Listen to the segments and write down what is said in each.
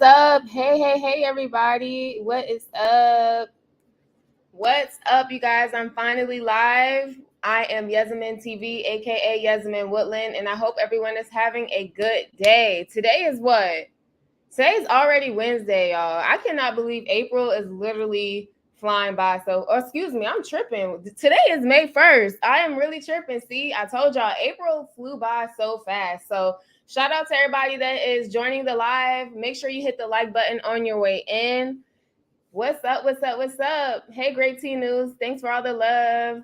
up? Hey, everybody. What is up? What's up, you guys? I'm finally live. I am Yesmin TV, aka Yesmin Woodland, and I hope everyone is having a good day. Today is what? Today's already Wednesday, y'all. I cannot believe April is literally flying by. Excuse me, I'm tripping. Today is May 1st. I am really tripping. See, I told y'all April flew by so fast. So shout out to everybody that is joining the live. Make sure you hit the like button on your way in. What's up? Hey, Great T News. Thanks for all the love.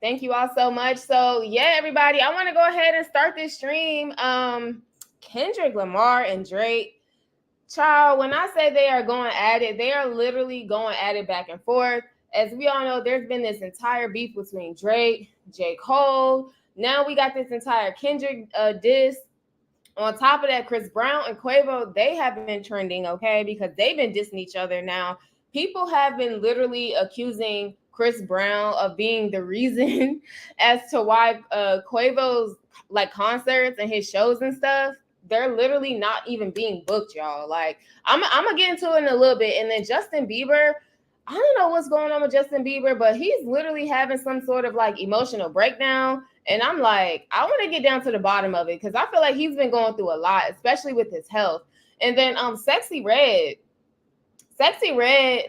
Thank you all so much. So yeah, everybody, I want to go ahead and start this stream. Kendrick Lamar and Drake. Child, when I say they are going at it, they are literally going at it back and forth. As we all know, there's been this entire beef between Drake, J. Cole. Now we got this entire Kendrick diss. On top of that, Chris Brown and Quavo, they have been trending, okay, because they've been dissing each other now. People have been literally accusing Chris Brown of being the reason as to why Quavo's like concerts and his shows and stuff, they're literally not even being booked, y'all. Like, I'm gonna get into it in a little bit. And then Justin Bieber, I don't know what's going on with Justin Bieber, but he's literally having some sort of like emotional breakdown. And I'm like, I want to get down to the bottom of it because I feel like he's been going through a lot, especially with his health. And then Sexyy Red,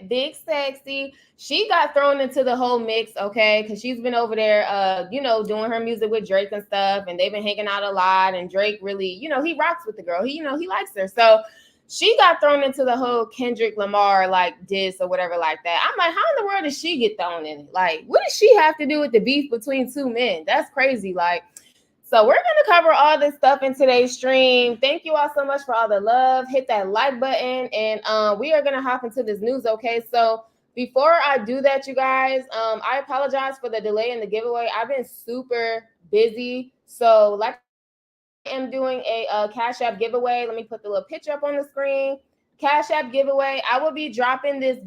Big Sexy, she got thrown into the whole mix, okay, because she's been over there, doing her music with Drake and stuff, and they've been hanging out a lot, and Drake really, he rocks with the girl. He likes her. So she got thrown into the whole Kendrick Lamar, like, diss or whatever like that. I'm like, how in the world did she get thrown in it? Like, what does she have to do with the beef between two men? That's crazy. Like, so we're going to cover all this stuff in today's stream. Thank you all so much for all the love. Hit that like button, and we are going to hop into this news, okay? So before I do that, you guys, I apologize for the delay in the giveaway. I've been super busy. So like I am doing a Cash App giveaway. Let me put the little picture up on the screen. Cash App giveaway. I will be dropping this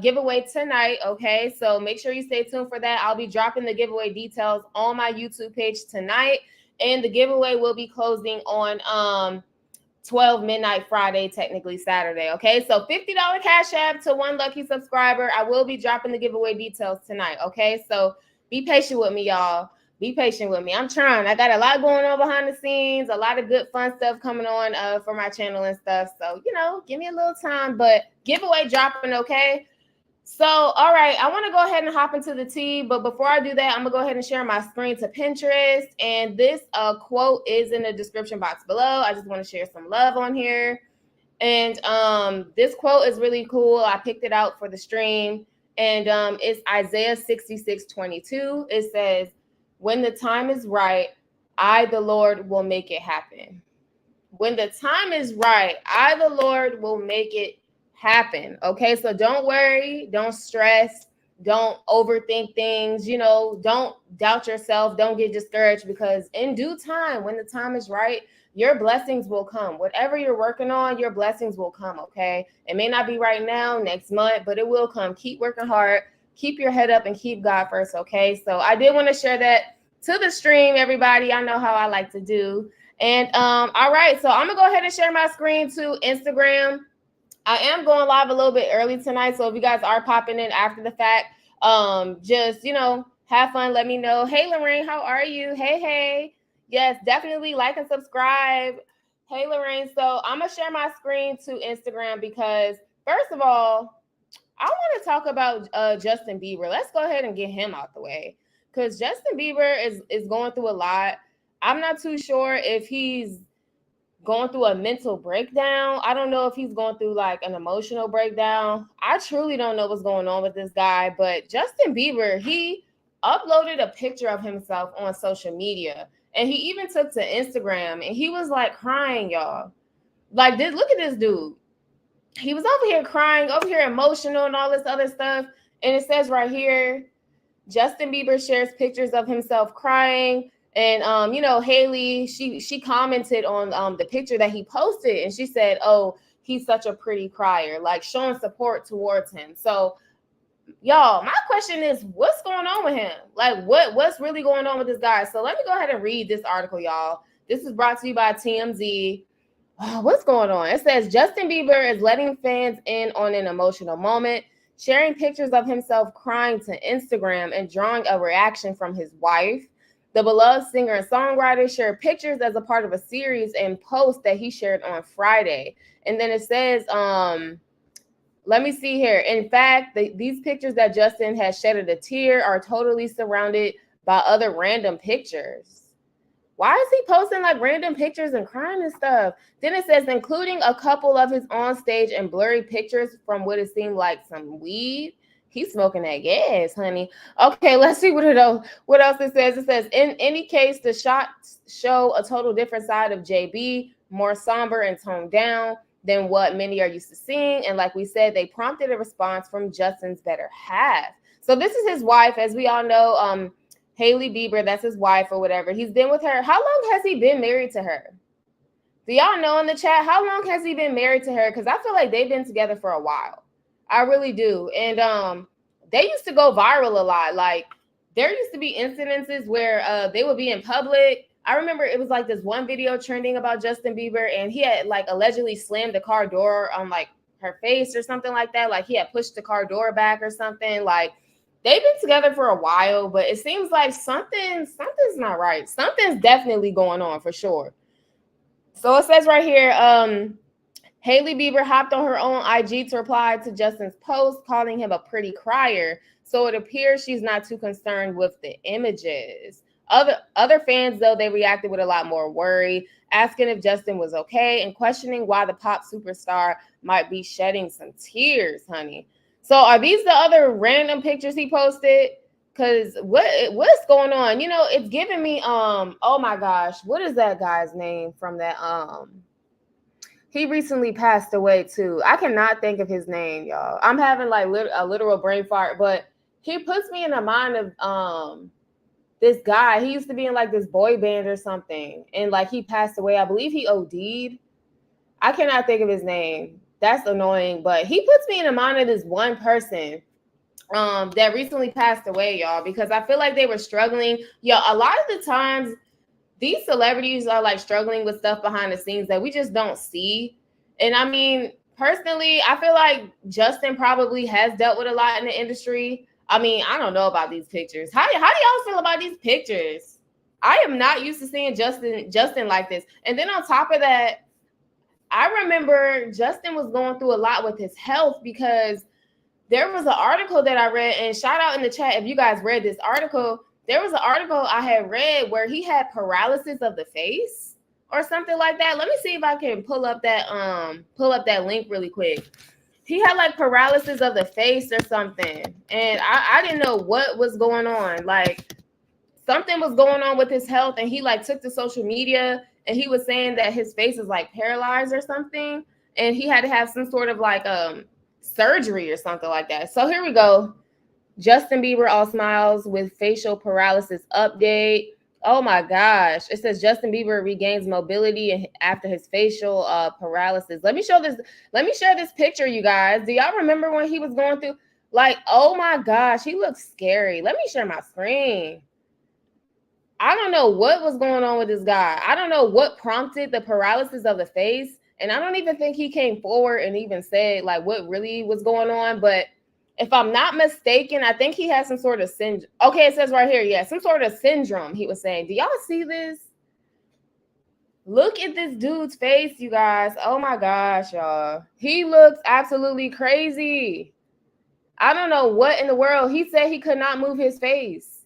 giveaway tonight, okay? So make sure you stay tuned for that. I'll be dropping the giveaway details on my YouTube page tonight, and the giveaway will be closing on 12 midnight Friday, technically Saturday, okay? So $50 Cash App to one lucky subscriber. I will be dropping the giveaway details tonight, okay? So be patient with me, y'all. Be patient with me. I'm trying. I got a lot going on behind the scenes, a lot of good fun stuff coming on for my channel and stuff. So, give me a little time, but giveaway dropping, okay? So, all right, I want to go ahead and hop into the tea, but before I do that, I'm going to go ahead and share my screen to Pinterest, and this quote is in the description box below. I just want to share some love on here, and this quote is really cool. I picked it out for the stream, and it's Isaiah 66:22. It says, "When the time is right, I, the Lord, will make it happen." When the time is right, I, the Lord, will make it happen. Okay, so don't worry, don't stress, don't overthink things, don't doubt yourself, don't get discouraged, because in due time, when the time is right, your blessings will come. Whatever you're working on, your blessings will come, okay? It may not be right now, next month, but it will come. Keep working hard, keep your head up, and keep God first, okay? So I did want to share that to the stream, everybody. I know how I like to do. And all right, so I'm gonna go ahead and share my screen to Instagram. I am going live a little bit early tonight, so if you guys are popping in after the fact, just have fun. Let me know. Hey, Lorraine, how are you? Hey. Yes, definitely like and subscribe. Hey, Lorraine. So I'm gonna share my screen to Instagram because, first of all, I want to talk about Justin Bieber. Let's go ahead and get him out the way, because Justin Bieber is going through a lot. I'm not too sure if he's going through a mental breakdown. I don't know if he's going through like an emotional breakdown. I truly don't know what's going on with this guy, but Justin Bieber, he uploaded a picture of himself on social media, and he even took to Instagram, and he was like crying, y'all. Like, this, look at this dude. He was over here crying, over here emotional and all this other stuff. And it says right here, Justin Bieber shares pictures of himself crying. And, Haley, she commented on the picture that he posted, and she said, "Oh, he's such a pretty crier," like showing support towards him. So, y'all, my question is, what's going on with him? Like, what's really going on with this guy? So let me go ahead and read this article, y'all. This is brought to you by TMZ. What's going on? It says Justin Bieber is letting fans in on an emotional moment, sharing pictures of himself crying to Instagram and drawing a reaction from his wife. The beloved singer and songwriter shared pictures as a part of a series and post that he shared on Friday. And then it says, let me see here. In fact, these pictures that Justin has shedded a tear are totally surrounded by other random pictures. Why is he posting like random pictures and crying and stuff? Then it says, including a couple of his on stage and blurry pictures from what it seemed like some weed. He's smoking that gas, honey. Okay, let's see what else it says. It says, in any case, the shots show a total different side of JB, more somber and toned down than what many are used to seeing. And like we said, they prompted a response from Justin's better half. So this is his wife, as we all know. Hailey Bieber, that's his wife or whatever. He's been with her. How long has he been married to her? Do y'all know in the chat? How long has he been married to her? Because I feel like they've been together for a while. I really do. And they used to go viral a lot. Like, there used to be incidences where they would be in public. I remember it was like this one video trending about Justin Bieber, and he had like allegedly slammed the car door on like her face or something like that. Like he had pushed the car door back or something. Like, they've been together for a while, but it seems like something's not right. Something's definitely going on for sure. So it says right here, Hailey Bieber hopped on her own IG to reply to Justin's post, calling him a pretty crier. So it appears she's not too concerned with the images. Other fans, though, they reacted with a lot more worry, asking if Justin was okay and questioning why the pop superstar might be shedding some tears, honey. So are these the other random pictures he posted? Because what's going on? You know, it's giving me, oh my gosh, what is that guy's name from that, he recently passed away too. I cannot think of his name, y'all. I'm having like a literal brain fart, but he puts me in the mind of, this guy. He used to be in like this boy band or something. And like he passed away. I believe he OD'd. I cannot think of his name. That's annoying, but he puts me in the mind of this one person that recently passed away, y'all, because I feel like they were struggling. Yo, a lot of the times these celebrities are like struggling with stuff behind the scenes that we just don't see. And I mean, personally, I feel like Justin probably has dealt with a lot in the industry. I mean, I don't know about these pictures. How do y'all feel about these pictures? I am not used to seeing Justin like this. And then on top of that, I remember Justin was going through a lot with his health, because there was an article that I read, and shout out in the chat if you guys read this article. There was an article I had read where he had paralysis of the face or something like that. Let me see if I can pull up that link really quick. He had like paralysis of the face or something, and I didn't know what was going on. Like, something was going on with his health, and he like took to social media and he was saying that his face is like paralyzed or something, and he had to have some sort of like surgery or something like that. So here we go. Justin Bieber all smiles with facial paralysis update. Oh my gosh. It says Justin Bieber regains mobility after his facial paralysis. Let me share this picture, you guys. Do y'all remember when he was going through, like, oh my gosh, he looks scary. Let me share my screen. I don't know what was going on with this guy. I don't know what prompted the paralysis of the face. And I don't even think he came forward and even said like what really was going on. But if I'm not mistaken, I think he has some sort of syndrome. Okay, it says right here, yeah, some sort of syndrome, he was saying. Do y'all see this? Look at this dude's face, you guys. Oh my gosh, y'all. He looks absolutely crazy. I don't know what in the world. He said he could not move his face.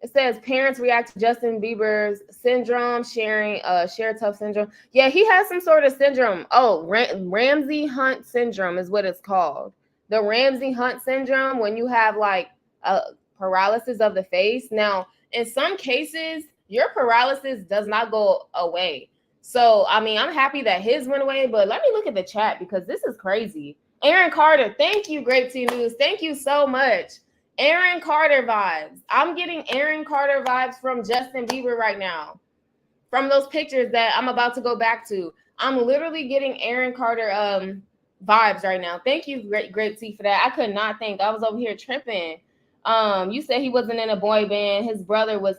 It says parents react to Justin Bieber's syndrome, share tough syndrome. Yeah, he has some sort of syndrome. Oh, Ramsey Hunt syndrome is what it's called. The Ramsey Hunt syndrome, when you have like a paralysis of the face. Now, in some cases, your paralysis does not go away. So, I mean, I'm happy that his went away, but let me look at the chat because this is crazy. Aaron Carter, thank you, Grape Tea News. Thank you so much. Aaron Carter vibes. I'm getting Aaron Carter vibes from Justin Bieber right now. From those pictures that I'm about to go back to. I'm literally getting Aaron Carter vibes right now. Thank you, Grape Tea, for that. I could not think. I was over here tripping. You said he wasn't in a boy band. His brother was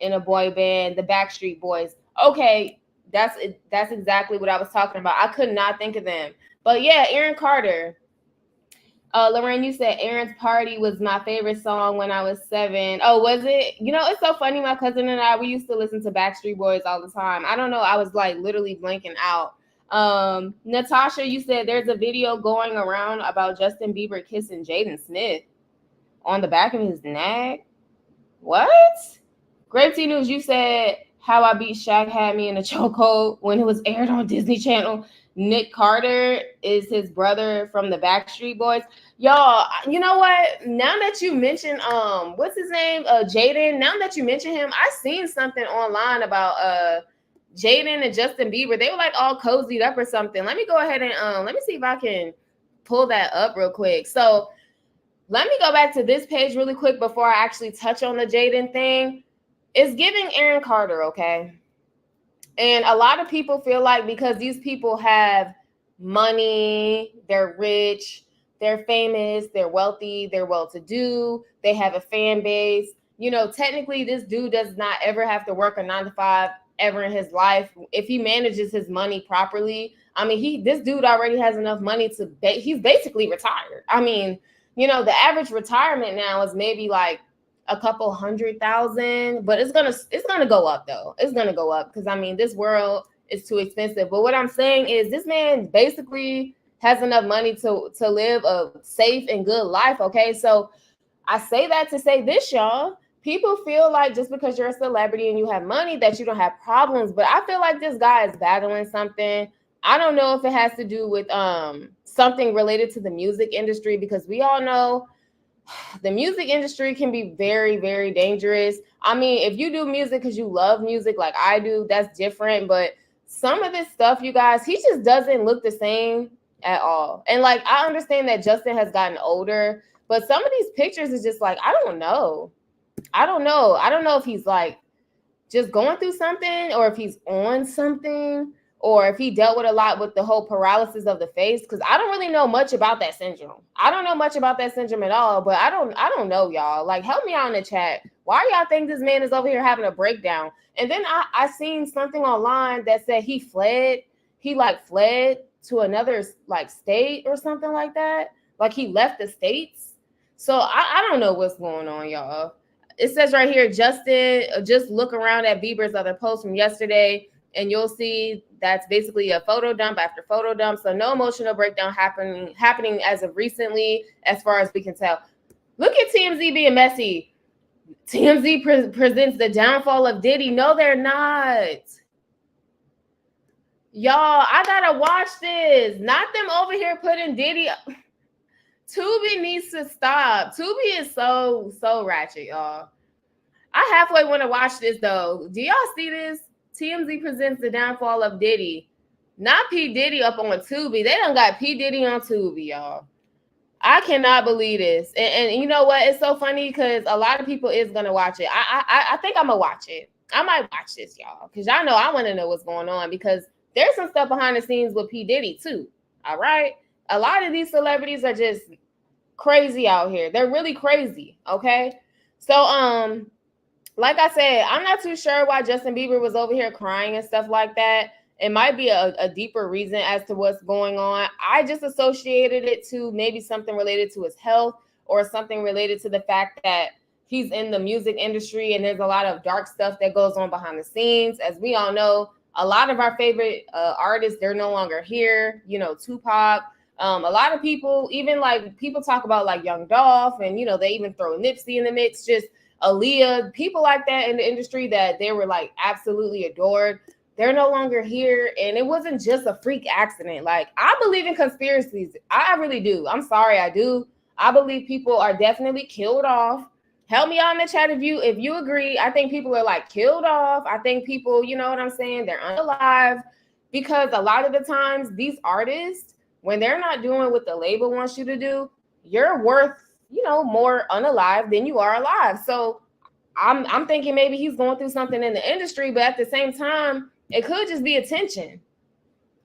in a boy band, the Backstreet Boys. Okay, That's exactly what I was talking about. I could not think of them. But yeah, Aaron Carter. Lorraine, you said Aaron's Party was my favorite song when I was 7. Oh, was it? You know, it's so funny. My cousin and I, we used to listen to Backstreet Boys all the time. I don't know. I was like literally blanking out. Natasha, you said there's a video going around about Justin Bieber kissing Jaden Smith on the back of his neck. What? Great T News, you said How I Beat Shaq had me in a chokehold when it was aired on Disney Channel. Nick Carter is his brother from the Backstreet Boys. Y'all, you know what? Now that you mentioned what's his name? Jaden. Now that you mention him, I seen something online about Jaden and Justin Bieber. They were like all cozied up or something. Let me go ahead and let me see if I can pull that up real quick. So let me go back to this page really quick before I actually touch on the Jaden thing. It's giving Aaron Carter, okay? And a lot of people feel like because these people have money, they're rich, they're famous, they're wealthy, they're well-to-do, they have a fan base. You know, technically, this dude does not ever have to work a 9-to-5 ever in his life. If he manages his money properly, I mean, this dude already has enough money to, he's basically retired. I mean, you know, the average retirement now is maybe like a couple 100,000, but it's gonna go up though. It's gonna go up because I mean this world is too expensive. But what I'm saying is this man basically has enough money to live a safe and good life. Okay, so I say that to say this, y'all. People feel like just because you're a celebrity and you have money that you don't have problems, but I feel like this guy is battling something. I don't know if it has to do with something related to the music industry because we all know the music industry can be very, very dangerous. I mean, if you do music because you love music like I do, that's different. But some of this stuff, you guys, he just doesn't look the same at all. And like, I understand that Justin has gotten older, but some of these pictures is just like, I don't know. I don't know if he's like just going through something or if he's on something or if he dealt with a lot with the whole paralysis of the face, because I don't really know much about that syndrome. I don't know much about that syndrome at all, but I don't know, y'all. Like, help me out in the chat. Why y'all think this man is over here having a breakdown? And then I seen something online that said he fled to another like state or something like that. Like he left the States. So I don't know what's going on, y'all. It says right here, Justin, just look around at Bieber's other post from yesterday, and you'll see that's basically a photo dump after photo dump. So no emotional breakdown happening as of recently, as far as we can tell. Look at TMZ being messy. TMZ presents the downfall of Diddy. No, they're not. Y'all, I gotta watch this. Not them over here putting Diddy. Tubi needs to stop. Tubi is so ratchet, y'all. I halfway want to watch this though. Do y'all see this? TMZ presents the downfall of Diddy. Not P. Diddy up on Tubi. They done got P. Diddy on Tubi, y'all. I cannot believe this. And you know what? It's so funny because a lot of people is gonna watch it. I think I'm gonna watch it. I might watch this, y'all, because y'all know I want to know what's going on because there's some stuff behind the scenes with P. Diddy too. All right. A lot of these celebrities are just crazy out here. They're really crazy. Okay. So, like I said, I'm not too sure why Justin Bieber was over here crying and stuff like that. It might be a deeper reason as to what's going on. I just associated it to maybe something related to his health or something related to the fact that he's in the music industry and there's a lot of dark stuff that goes on behind the scenes. As we all know, a lot of our favorite artists, they're no longer here. You know, Tupac. A lot of people, even like people talk about like Young Dolph, and you know they even throw Nipsey in the mix, just Aaliyah, people like that in the industry that they were like absolutely adored. They're no longer here, and it wasn't just a freak accident. Like I believe in conspiracies, I really do. I'm sorry, I do. I believe people are definitely killed off. Help me out in the chat if you agree. I think people are like killed off. I think people, you know what I'm saying, they're unalive because a lot of the times these artists, when they're not doing what the label wants you to do, you're worth, you know, more unalive than you are alive. So I'm thinking maybe he's going through something in the industry, but at the same time, it could just be attention.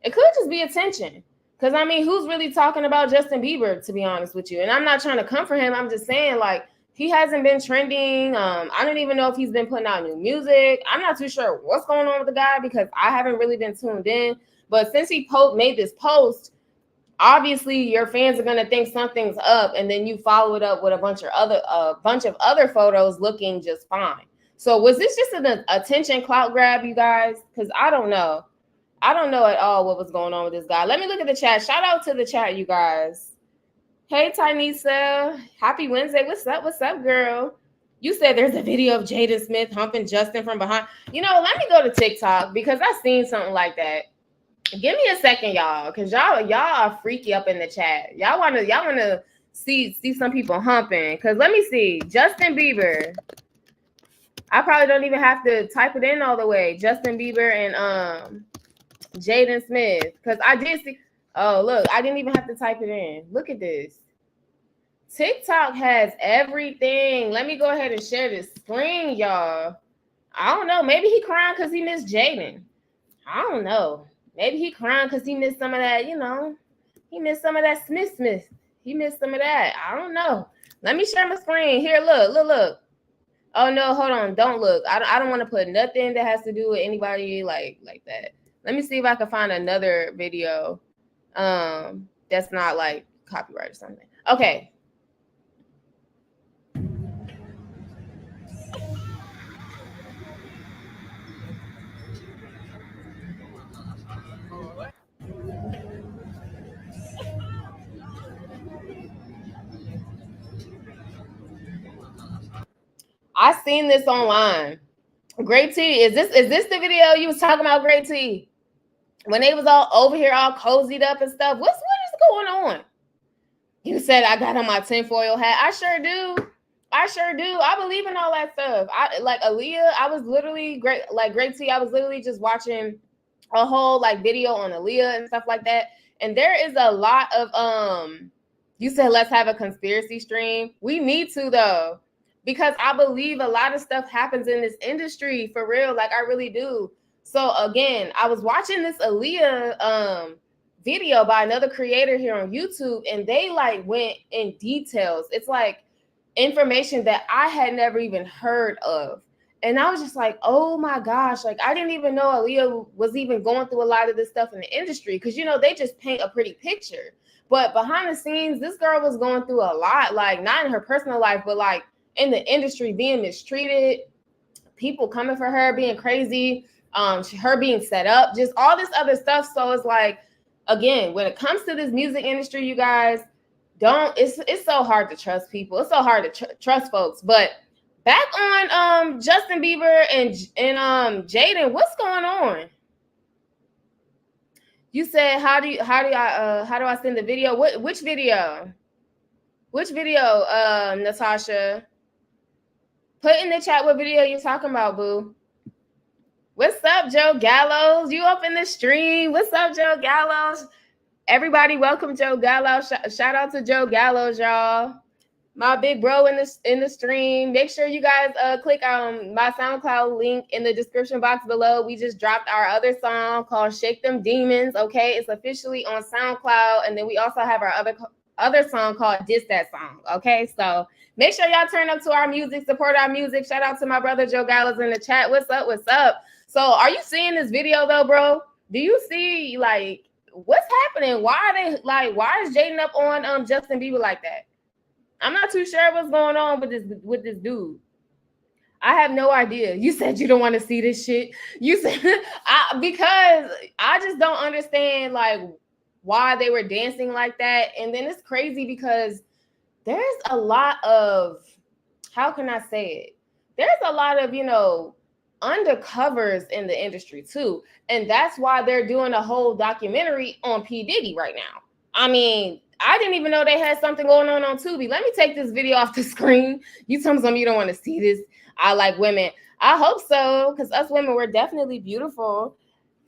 It could just be attention. Because, I mean, who's really talking about Justin Bieber, to be honest with you? And I'm not trying to come for him. I'm just saying, like, He hasn't been trending. I don't even know if he's been putting out new music. I'm not too sure what's going on with the guy because I haven't really been tuned in. But since he made this post, obviously your fans are gonna think something's up, and then you follow it up with a bunch of other photos looking just fine. So was this just an attention clout grab, you guys? Because I don't know. I don't know at all what was going on with this guy. Let me look at the chat. Shout out to the chat, you guys. Hey, Tynesa. Happy Wednesday. What's up? What's up, girl? You said there's a video of Jaden Smith humping Justin from behind. You know, let me go to TikTok because I seen something like that. Give me a second, y'all, because y'all are freaky up in the chat. Y'all wanna see some people humping. Cause let me see. Justin Bieber. I probably don't even have to type it in all the way. Justin Bieber and Jaden Smith. Cause I did see. Oh, look, I didn't even have to type it in. Look at this. TikTok has everything. Let me go ahead and share this screen, y'all. I don't know. Maybe he crying because he missed Jaden. I don't know. Maybe he crying because he missed some of that, you know. He missed some of that Smith. He missed some of that. I don't know. Let me share my screen. Here, look. Oh, no, hold on. Don't look. I don't want to put nothing that has to do with anybody like that. Let me see if I can find another video. That's not like copyright or something. Okay. I seen this online. Great T, is this the video you was talking about, Great T? When they was all over here all cozied up and stuff. What is going on? You said I got on my tinfoil hat. I sure do. I believe in all that stuff. I like Aaliyah. I was literally Great T. I was literally just watching a whole like video on Aaliyah and stuff like that. And there is a lot of you said let's have a conspiracy stream. We need to though, because I believe a lot of stuff happens in this industry for real. Like I really do. So again, I was watching this Aaliyah video by another creator here on YouTube, and they like went in details. It's like information that I had never even heard of. And I was just like, oh my gosh, like I didn't even know Aaliyah was even going through a lot of this stuff in the industry. Cause you know, they just paint a pretty picture. But behind the scenes, this girl was going through a lot, like not in her personal life, but like in the industry, being mistreated, people coming for her, being crazy, her being set up, just all this other stuff. So it's like, again, when it comes to this music industry, you guys, it's so hard to trust people. It's so hard to trust folks. But back on Justin Bieber and Jaden, what's going on? You said how do I send the video? Which video? Which video, Natasha? Put in the chat what video you're talking about, boo. What's up, Joe Gallows? You up in the stream? What's up, Joe Gallows? Everybody, welcome Joe Gallows. Shout out to Joe Gallows, y'all. My big bro in the stream. Make sure you guys click on my SoundCloud link in the description box below. We just dropped our other song called "Shake Them Demons." Okay, it's officially on SoundCloud, and then we also have our other song called "Diss That Song." Okay, so make sure y'all turn up to our music, support our music. Shout out to my brother Joe Gallows in the chat. What's up? What's up? So, are you seeing this video though, bro? Do you see like what's happening? Why is Jaden up on Justin Bieber like that? I'm not too sure what's going on with this dude. I have no idea. You said you don't want to see this shit. You said because I just don't understand like why they were dancing like that. And then it's crazy because there's a lot of, how can I say it? There's a lot of, you know, undercovers in the industry too. And that's why they're doing a whole documentary on P. Diddy right now. I mean, I didn't even know they had something going on Tubi. Let me take this video off the screen. You tell me something you don't want to see this. I like women. I hope so, because us women, we're definitely beautiful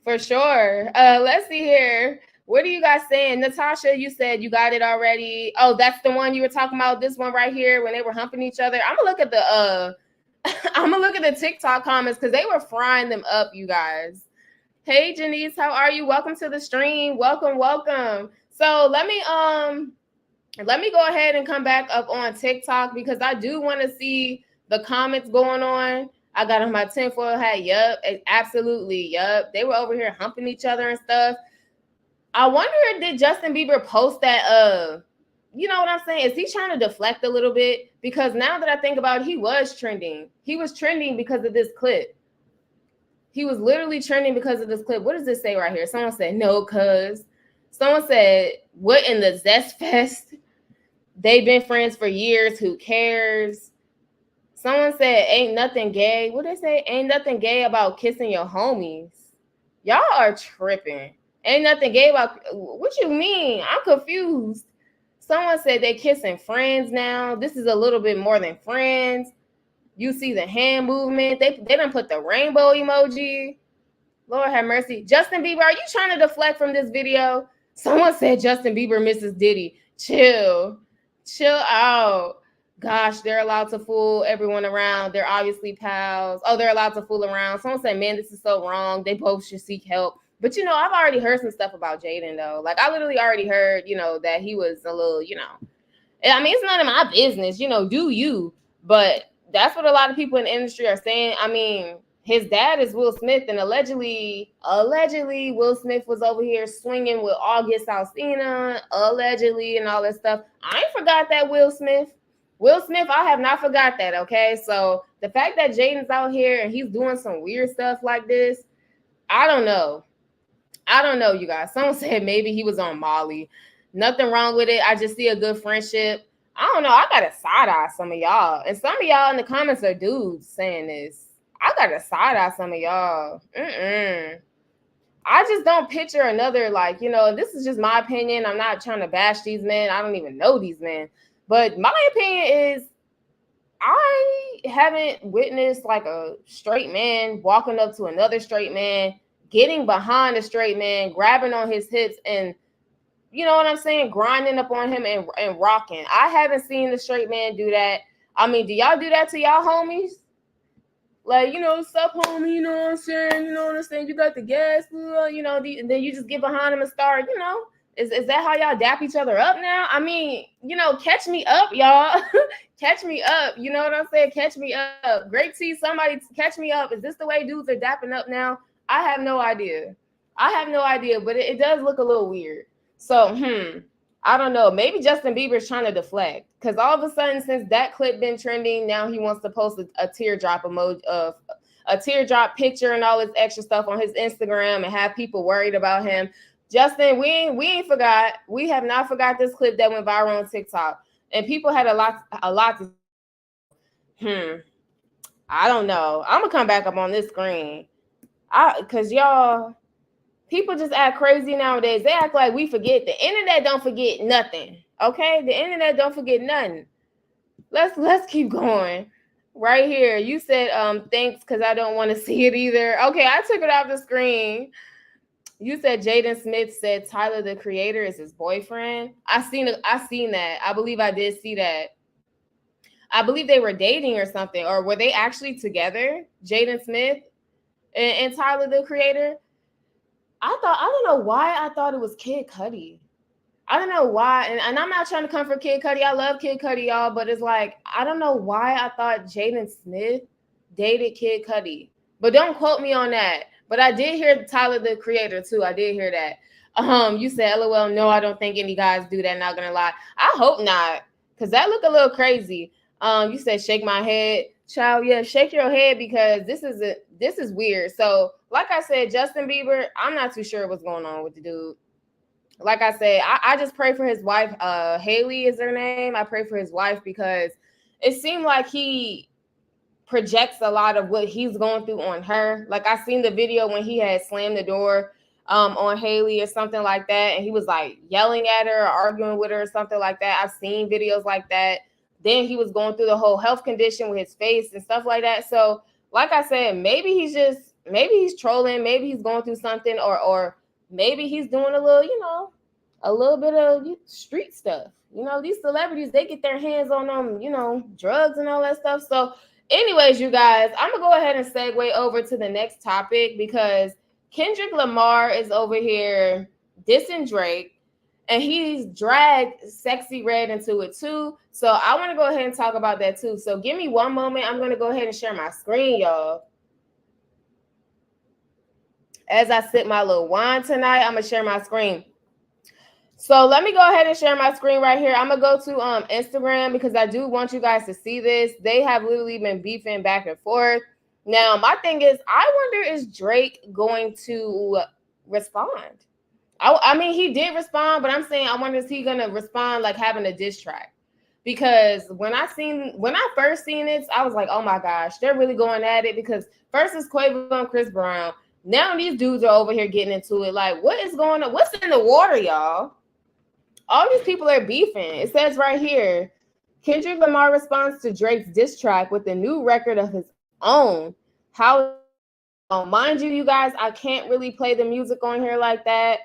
for sure. Let's see here. What are you guys saying? Natasha, you said you got it already. Oh, that's the one you were talking about, this one right here when they were humping each other. I'm gonna look at the TikTok comments because they were frying them up, you guys. Hey Janice, how are you? Welcome to the stream. Welcome. So let me Let me go ahead and come back up on TikTok because I do want to see the comments going on. I got on my tinfoil hat. Yup, absolutely. Yup. They were over here humping each other and stuff. I wonder, did Justin Bieber post that? You know what I'm saying? Is he trying to deflect a little bit? Because now that I think about it, he was trending. He was trending because of this clip. He was literally trending because of this clip. What does this say right here? Someone said, no, cuz. Someone said, what in the Zest Fest? They've been friends for years. Who cares? Someone said, ain't nothing gay. What they say? Ain't nothing gay about kissing your homies. Y'all are tripping. Ain't nothing gay about, what you mean? I'm confused. Someone said they kissing friends now. This is a little bit more than friends. You see the hand movement. They done put the rainbow emoji. Lord have mercy. Justin Bieber, are you trying to deflect from this video? Someone said Justin Bieber misses Diddy. Chill out. Gosh, they're allowed to fool everyone around. They're obviously pals. Oh, they're allowed to fool around. Someone said, man, this is so wrong. They both should seek help. But, you know, I've already heard some stuff about Jaden, though. Like, I literally already heard, you know, that he was a little, you know. I mean, it's none of my business, you know, do you. But that's what a lot of people in the industry are saying. I mean, his dad is Will Smith, and allegedly Will Smith was over here swinging with August Alsina, allegedly, and all that stuff. I ain't forgot that Will Smith, I have not forgot that, okay? So the fact that Jaden's out here and he's doing some weird stuff like this, I don't know, you guys. Someone said maybe he was on Molly. Nothing wrong with it. I just see a good friendship. I don't know. I got to side-eye some of y'all. And some of y'all in the comments are dudes saying this. I got to side-eye some of y'all. I just don't picture another, like, you know, this is just my opinion. I'm not trying to bash these men. I don't even know these men. But my opinion is I haven't witnessed like a straight man walking up to another straight man, getting behind a straight man, grabbing on his hips, and you know what I'm saying, grinding up on him and rocking. I haven't seen the straight man do that. I mean, do y'all do that to y'all homies? Like, you know, sup, homie, you know what I'm saying? You know what I'm saying? You got the gas, you know, and then you just get behind him and start, you know, is that how y'all dap each other up now? I mean, you know, catch me up, y'all. Catch me up. You know what I'm saying? Catch me up. Great T, somebody catch me up. Is this the way dudes are dapping up now? I have no idea. But it does look a little weird. So, I don't know. Maybe Justin Bieber's trying to deflect because all of a sudden, since that clip been trending, now he wants to post a teardrop emoji of a teardrop picture and all this extra stuff on his Instagram and have people worried about him. Justin, we ain't forgot. We have not forgot this clip that went viral on TikTok, and people had a lot to. I don't know. I'm gonna come back up on this screen, cause y'all. People just act crazy nowadays. They act like we forget. The internet don't forget nothing. Okay? The internet don't forget nothing. Let's keep going. Right here. You said thanks because I don't want to see it either. Okay, I took it off the screen. You said Jaden Smith said Tyler the Creator is his boyfriend. I seen that. I believe I did see that. I believe they were dating or something. Or were they actually together? Jaden Smith and Tyler the Creator? I don't know why I thought it was Kid Cudi. I don't know why. And I'm not trying to come for Kid Cudi. I love Kid Cudi, y'all. But it's like, I don't know why I thought Jaden Smith dated Kid Cudi. But don't quote me on that. But I did hear Tyler, the Creator, too. I did hear that. You said, LOL, no, I don't think any guys do that. Not going to lie. I hope not. Because that look a little crazy. You said, shake my head. Child, yeah, shake your head because this is weird. So, like I said, Justin Bieber, I'm not too sure what's going on with the dude. Like I said, I just pray for his wife. Haley is her name. I pray for his wife because it seemed like he projects a lot of what he's going through on her. Like I seen the video when he had slammed the door on Haley or something like that, and he was like yelling at her or arguing with her or something like that. I've seen videos like that. Then he was going through the whole health condition with his face and stuff like that. So, like I said, maybe he's trolling, maybe he's going through something, or maybe he's doing a little, you know, a little bit of street stuff. You know, these celebrities, they get their hands on them, you know, drugs and all that stuff. So, anyways, you guys, I'm gonna go ahead and segue over to the next topic because Kendrick Lamar is over here dissing Drake. and he's dragged Sexyy Red into it too. So I want to go ahead and talk about that too. So give me one moment. I'm going to go ahead and share my screen, y'all. As I sip my little wine tonight, I'm going to share my screen. So let me go ahead and share my screen right here. I'm going to go to Instagram because I do want you guys to see this. They have literally been beefing back and forth. Now, my thing is, I wonder, is Drake going to respond? I mean, he did respond, but I'm saying I wonder, is he going to respond like having a diss track? Because when I first seen this, I was like, oh my gosh, they're really going at it. Because first it's Quavo and Chris Brown. Now these dudes are over here getting into it. Like, what is going on? What's in the water, y'all? All these people are beefing. It says right here, Kendrick Lamar responds to Drake's diss track with a new record of his own. How, mind you, you guys, I can't really play the music on here like that,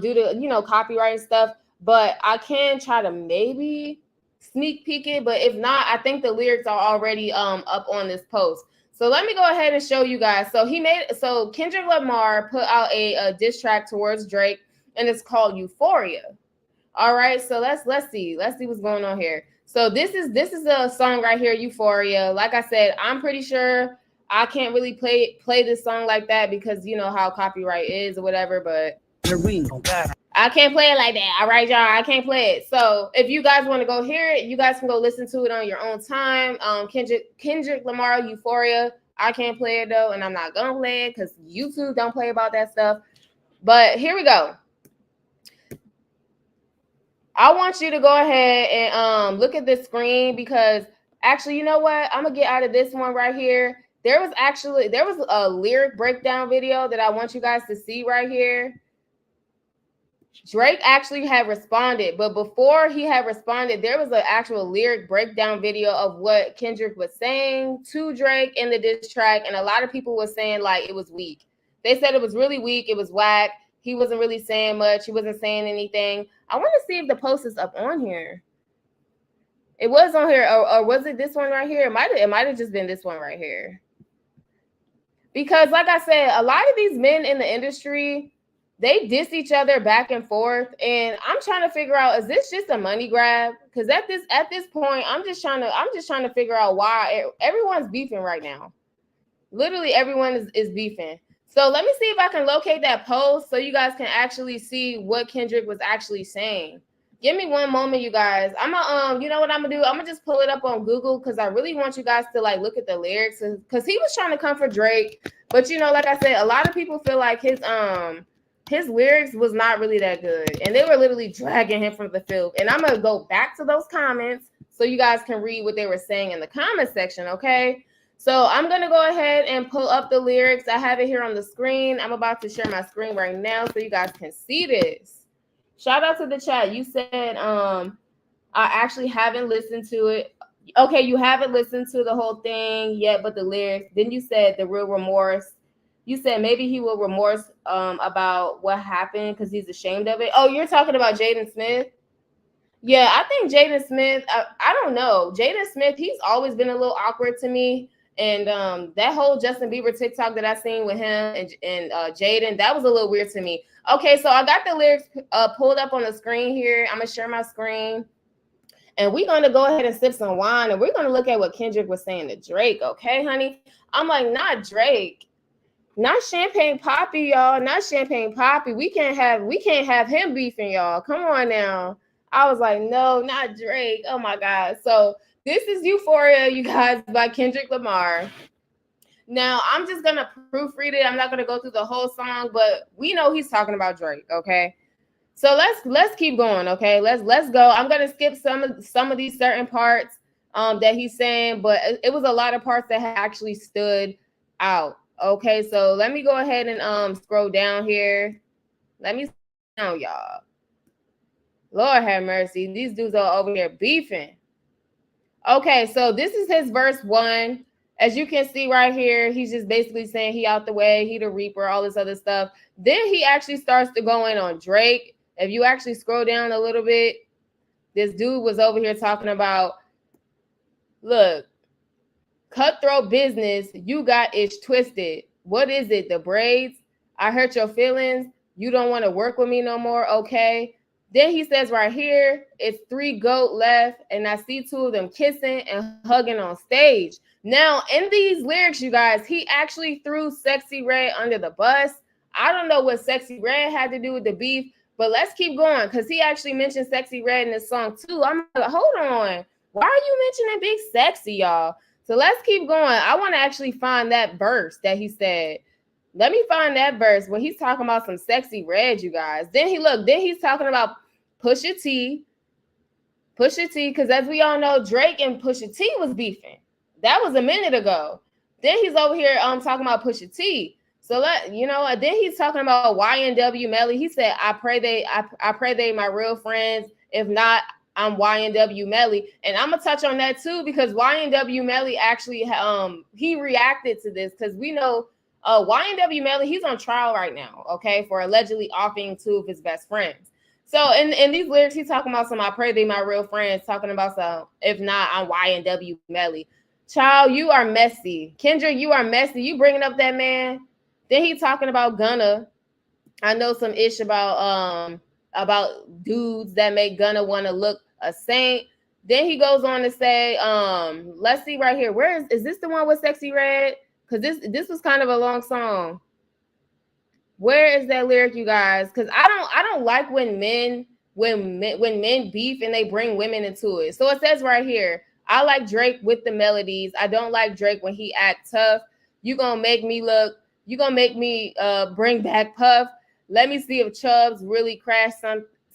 due to, copyright and stuff. But I can try to maybe sneak peek it. But if not, I think the lyrics are already up on this post. So let me go ahead and show you guys. So Kendrick Lamar put out a diss track towards Drake, and it's called Euphoria. All right, so let's see what's going on here. So this is a song right here, Euphoria. Like I said, I'm pretty sure I can't really play this song like that because you know how copyright is or whatever, but I can't play it like that. All right, y'all, I can't play it. So if you guys want to go hear it, you guys can go listen to it on your own time. Kendrick Lamar, Euphoria. I can't play it though, and I'm not gonna play it because YouTube don't play about that stuff. But here we go. I want you to go ahead and look at this screen because actually, you know what? I'm gonna get out of this one right here. There was a lyric breakdown video that I want you guys to see right here. Drake actually had responded, but before he had responded, there was an actual lyric breakdown video of what Kendrick was saying to Drake in the diss track, and a lot of people were saying like it was weak. They said it was really weak, it was whack. He wasn't really saying much. He wasn't saying anything. I want to see if the post is up on here. It was on here, or was it this one right here? It might have just been this one right here. Because like I said, a lot of these men in the industry, they diss each other back and forth, and I'm trying to figure out, is this just a money grab? Because at this point, I'm just trying to figure out why everyone's beefing right now. Literally, everyone is beefing. So let me see if I can locate that post so you guys can actually see what Kendrick was actually saying. Give me one moment, you guys. You know what I'm gonna do? I'm gonna just pull it up on Google because I really want you guys to like look at the lyrics because he was trying to come for Drake, but like I said, a lot of people feel like his lyrics was not really that good, and they were literally dragging him from the field. And I'm gonna go back to those comments so you guys can read what they were saying in the comment section, okay? So I'm going to go ahead and pull up the lyrics. I have it here on the screen. I'm about to share my screen right now so you guys can see this. Shout out to the chat. You said I actually haven't listened to it. Okay, you haven't listened to the whole thing yet, but the lyrics. Then you said the real remorse. You said maybe he will remorse about what happened because he's ashamed of it. Oh, you're talking about Jaden Smith? Yeah, I think Jaden Smith, I don't know. Jaden Smith, he's always been a little awkward to me. And that whole Justin Bieber TikTok that I seen with him and Jaden, that was a little weird to me. Okay, so I got the lyrics pulled up on the screen here. I'm going to share my screen. And we're going to go ahead and sip some wine. And we're going to look at what Kendrick was saying to Drake. Okay, honey? I'm like, not Drake. Not Champagne Poppy, y'all. Not Champagne Poppy. We can't have him beefing, y'all. Come on now. I was like, no, not Drake. Oh, my God. So this is Euphoria, you guys, by Kendrick Lamar. Now, I'm just going to proofread it. I'm not going to go through the whole song, but we know he's talking about Drake, okay? So let's keep going, okay? Let's go. I'm going to skip some of these certain parts that he's saying, but it was a lot of parts that actually stood out, okay? So let me go ahead and scroll down here. Let me scroll down, y'all. Lord have mercy. These dudes are over here beefing. Okay, so this is his verse 1. As you can see right here, he's just basically saying he out the way, he the reaper, all this other stuff. Then he actually starts to go in on Drake. If you actually scroll down a little bit, this dude was over here talking about, look, cutthroat business, you got it twisted. What is it, the braids? I hurt your feelings. You don't want to work with me no more, okay? Then he says right here, it's 3 GOAT left, and I see 2 of them kissing and hugging on stage. Now, in these lyrics, you guys, he actually threw Sexyy Red under the bus. I don't know what Sexyy Red had to do with the beef, but let's keep going because he actually mentioned Sexyy Red in this song too. I'm like, hold on. Why are you mentioning Big Sexy, y'all? So let's keep going. I want to actually find that verse that he said. Let me find that verse when he's talking about some Sexyy Red, you guys. Then he's talking about Pusha T, because as we all know, Drake and Pusha T was beefing. That was a minute ago. Then he's over here talking about Pusha T. So then he's talking about YNW Melly. He said, I pray they my real friends. If not, I'm YNW Melly. And I'm gonna touch on that too, because YNW Melly actually he reacted to this because we know YNW Melly, he's on trial right now, okay, for allegedly offing 2 of his best friends. So in these lyrics, he's talking about some I pray they my real friends, talking about some if not, I'm YNW Melly. Child, you are messy. Kendrick, you are messy. You bringing up that man. Then he talking about Gunna. I know some ish about dudes that make Gunna want to look a saint. Then he goes on to say, let's see right here. Where is this the one with Sexyy Red? Because this was kind of a long song. Where is that lyric, you guys? Because I don't like when men beef and they bring women into it. So it says right here, I like Drake with the melodies. I don't like Drake when he act tough. You gonna make me bring back Puff. Let me see if Chubbs really crashed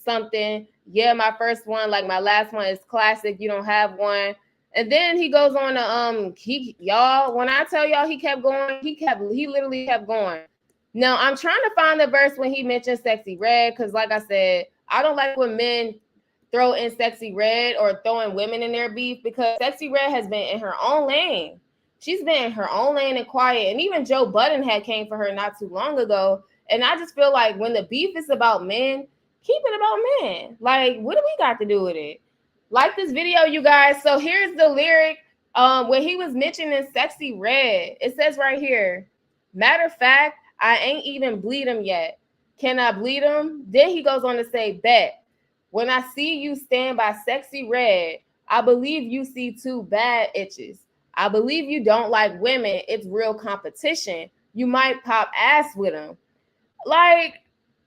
something. Yeah, my first one, like my last one, is classic. You don't have one. And then he goes on to y'all. When I tell y'all he kept going, he literally kept going. Now I'm trying to find the verse when he mentioned Sexyy Red, because like I said, I don't like when men throw in Sexyy Red or throwing women in their beef, because Sexyy Red has been in her own lane. She's been in her own lane and quiet. And even Joe Budden had came for her not too long ago. And I just feel like when the beef is about men, keep it about men. Like, what do we got to do with it? Like this video, you guys. So here's the lyric when he was mentioning Sexyy Red. It says right here, matter of fact, I ain't even bleed him yet. Can I bleed him? Then he goes on to say, bet. When I see you stand by Sexyy Red, I believe you see 2 bad itches. I believe you don't like women. It's real competition. You might pop ass with them. Like,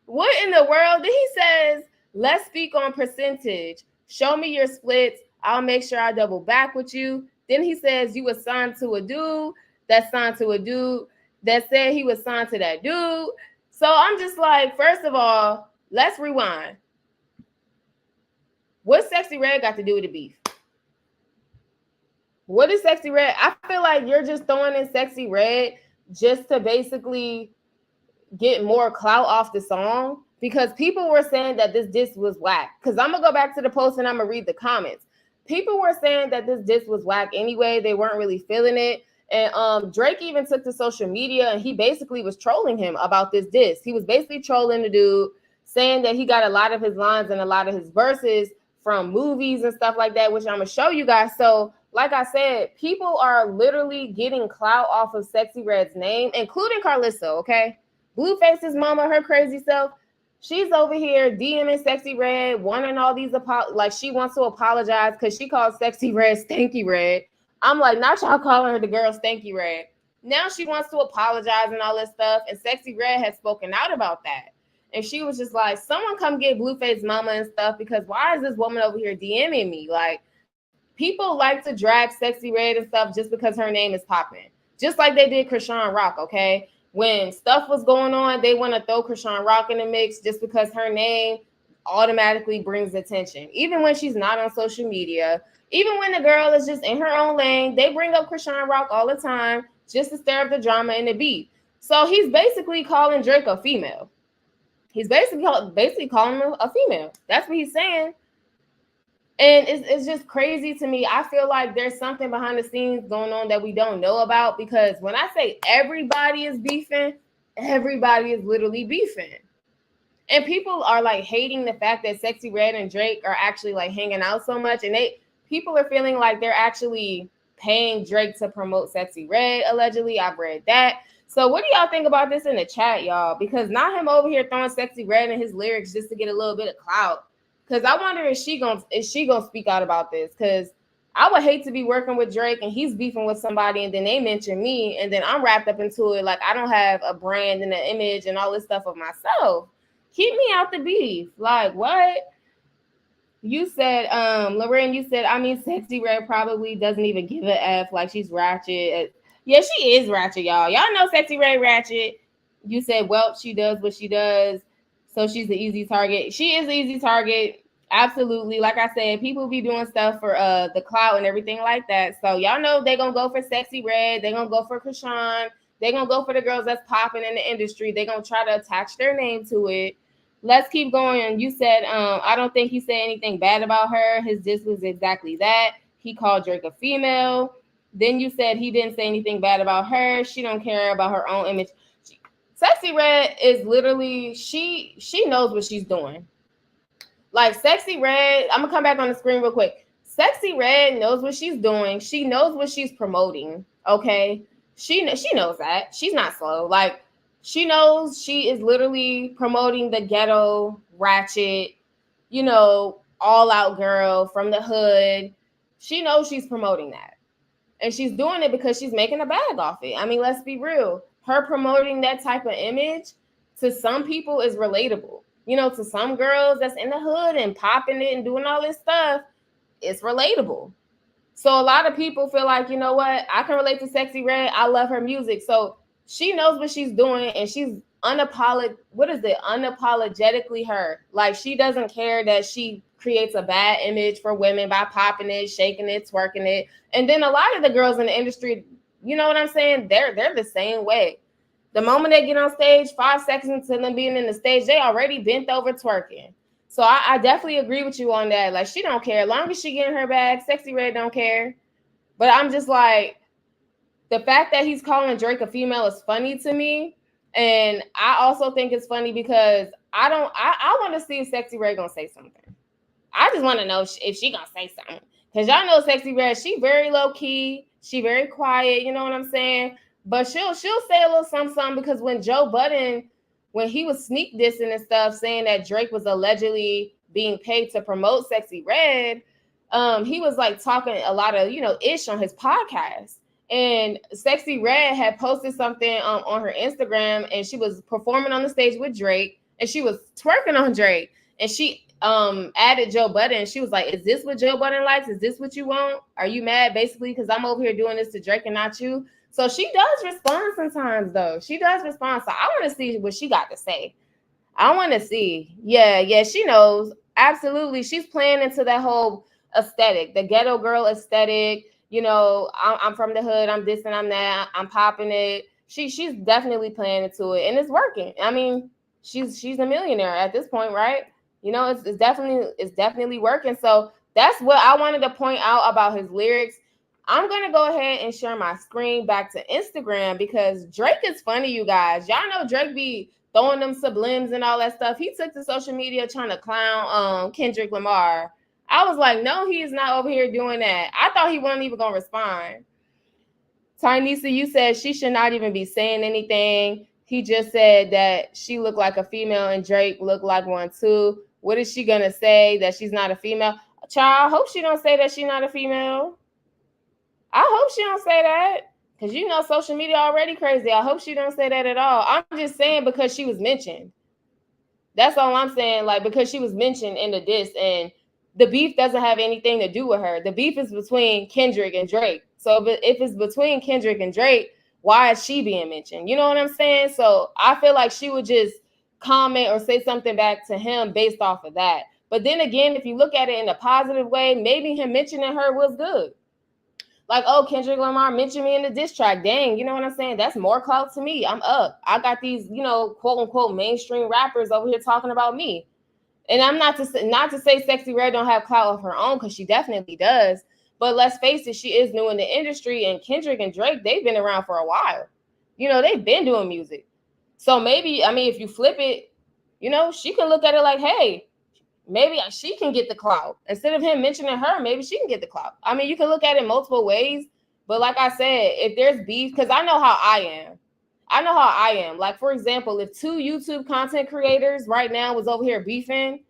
what in the world? Then he says, let's speak on percentage. Show me your splits. I'll make sure I double back with you. Then he says, you was signed to a dude that's signed to a dude that said he was signed to that dude. So I'm just like, first of all, let's rewind. What Sexyy Red got to do with the beef? What is Sexyy Red? I feel like you're just throwing in Sexyy Red just to basically get more clout off the song, because people were saying that this diss was whack. Because I'm going to go back to the post and I'm going to read the comments. People were saying that this diss was whack anyway. They weren't really feeling it. And Drake even took to social media and he basically was trolling him about this diss. He was basically trolling the dude, saying that he got a lot of his lines and a lot of his verses from movies and stuff like that, which I'm going to show you guys. So like I said, people are literally getting clout off of Sexyy Red's name, including Carlissa, okay? Blueface's mama, her crazy self, she's over here DMing Sexyy Red, wanting all these like she wants to apologize because she called Sexyy Red Stanky Red. I'm like, not y'all calling her the girl Stanky Red. Now she wants to apologize and all this stuff, and Sexyy Red has spoken out about that. And she was just like, someone come get Blueface mama and stuff, because why is this woman over here DMing me? Like, people like to drag Sexyy Red and stuff just because her name is popping. Just like they did Krishan Rock, okay? When stuff was going on, they want to throw Krishan Rock in the mix just because her name automatically brings attention. Even when she's not on social media, even when the girl is just in her own lane, they bring up Krishan Rock all the time just to stir up the drama and the beef. So he's basically calling Drake a female. He's basically calling him a female. That's what he's saying. And it's just crazy to me. I feel like there's something behind the scenes going on that we don't know about, because when I say everybody is beefing, everybody is literally beefing. And people are like hating the fact that Sexyy Red and Drake are actually like hanging out so much. And people are feeling like they're actually paying Drake to promote Sexyy Red, allegedly. I've read that. So what do y'all think about this in the chat, y'all? Because not him over here throwing Sexyy Red in his lyrics just to get a little bit of clout. Because I wonder if she gonna speak out about this. Because I would hate to be working with Drake and he's beefing with somebody and then they mention me and then I'm wrapped up into it. Like I don't have a brand and an image and all this stuff of myself. Keep me out the beef. Like what? You said, Lorraine, you said, I mean, Sexyy Red probably doesn't even give a F. Like she's ratchet. Yeah, she is ratchet, y'all. Y'all know Sexyy Red ratchet. You said, well, she does what she does. So she's the easy target. She is the easy target. Absolutely. Like I said, people be doing stuff for the clout and everything like that. So y'all know they're going to go for Sexyy Red. They're going to go for Krishan. They're going to go for the girls that's popping in the industry. They're going to try to attach their name to it. Let's keep going. You said, I don't think he said anything bad about her. His diss was exactly that. He called Drake a female. Then you said he didn't say anything bad about her. She don't care about her own image. Sexyy Red is literally, she knows what she's doing. Like Sexyy Red, I'm gonna come back on the screen real quick. Sexyy Red knows what she's doing. She knows what she's promoting. Okay, she knows that. She's not slow. Like she knows she is literally promoting the ghetto ratchet, all out girl from the hood. She knows she's promoting that. And she's doing it because she's making a bag off it. I mean, let's be real. Her promoting that type of image to some people is relatable. To some girls that's in the hood and popping it and doing all this stuff, it's relatable. So a lot of people feel like, you know what? I can relate to Sexyy Red. I love her music. So she knows what she's doing and she's unapologetically her. Like she doesn't care that she creates a bad image for women by popping it, shaking it, twerking it. And then a lot of the girls in the industry, you know what I'm saying? They're the same way. The moment they get on stage, 5 seconds into them being in the stage, they already bent over twerking. So I definitely agree with you on that. Like she don't care. As long as she getting her bag, Sexyy Red don't care. But I'm just like, the fact that he's calling Drake a female is funny to me. And I also think it's funny because I want to see if Sexyy Red gonna say something. I just want to know if she gonna say something. Because y'all know Sexyy Red, she very low key, she very quiet, you know what I'm saying? But she'll say a little something because when Joe Budden, when he was sneak dissing and stuff, saying that Drake was allegedly being paid to promote Sexyy Red, he was like talking a lot of, ish on his podcast. And Sexyy Red had posted something on her Instagram and she was performing on the stage with Drake and she was twerking on Drake. And she added Joe Budden and she was like, is this what Joe Budden likes? Is this what you want? Are you mad basically because I'm over here doing this to Drake and not you? So she does respond sometimes though. She does respond. So I want to see what she got to say. I want to see. Yeah, she knows. Absolutely. She's playing into that whole aesthetic, the ghetto girl aesthetic. I'm from the hood. I'm this and I'm that. I'm popping it. She's definitely playing into it and it's working. I mean, she's a millionaire at this point, right? It's definitely working. So that's what I wanted to point out about his lyrics. I'm going to go ahead and share my screen back to Instagram because Drake is funny, you guys. Y'all know Drake be throwing them sublims and all that stuff. He took to social media trying to clown Kendrick Lamar. I was like, no, he is not over here doing that. I thought he wasn't even going to respond. Tinisa, you said she should not even be saying anything. He just said that she looked like a female and Drake looked like one too. What is she going to say, that she's not a female? Child, I hope she don't say that she's not a female. I hope she don't say that because social media already crazy. I hope she don't say that at all. I'm just saying because she was mentioned. That's all I'm saying. Like because she was mentioned in the diss and the beef doesn't have anything to do with her. The beef is between Kendrick and Drake. So if it's between Kendrick and Drake, why is she being mentioned? You know what I'm saying? So I feel like she would just comment or say something back to him based off of that. But then again, if you look at it in a positive way, maybe him mentioning her was good. Like, oh, Kendrick Lamar mentioned me in the diss track. Dang, you know what I'm saying? That's more clout to me. I'm up. I got these, quote unquote mainstream rappers over here talking about me. And I'm not to say Sexyy Red don't have clout of her own because she definitely does. But let's face it, she is new in the industry. And Kendrick and Drake, they've been around for a while. They've been doing music. So maybe, if you flip it, she can look at it like, hey, maybe she can get the clout. Instead of him mentioning her, maybe she can get the clout. You can look at it multiple ways. But like I said, if there's beef, because I know how I am. Like, for example, if 2 YouTube content creators right now was over here beefing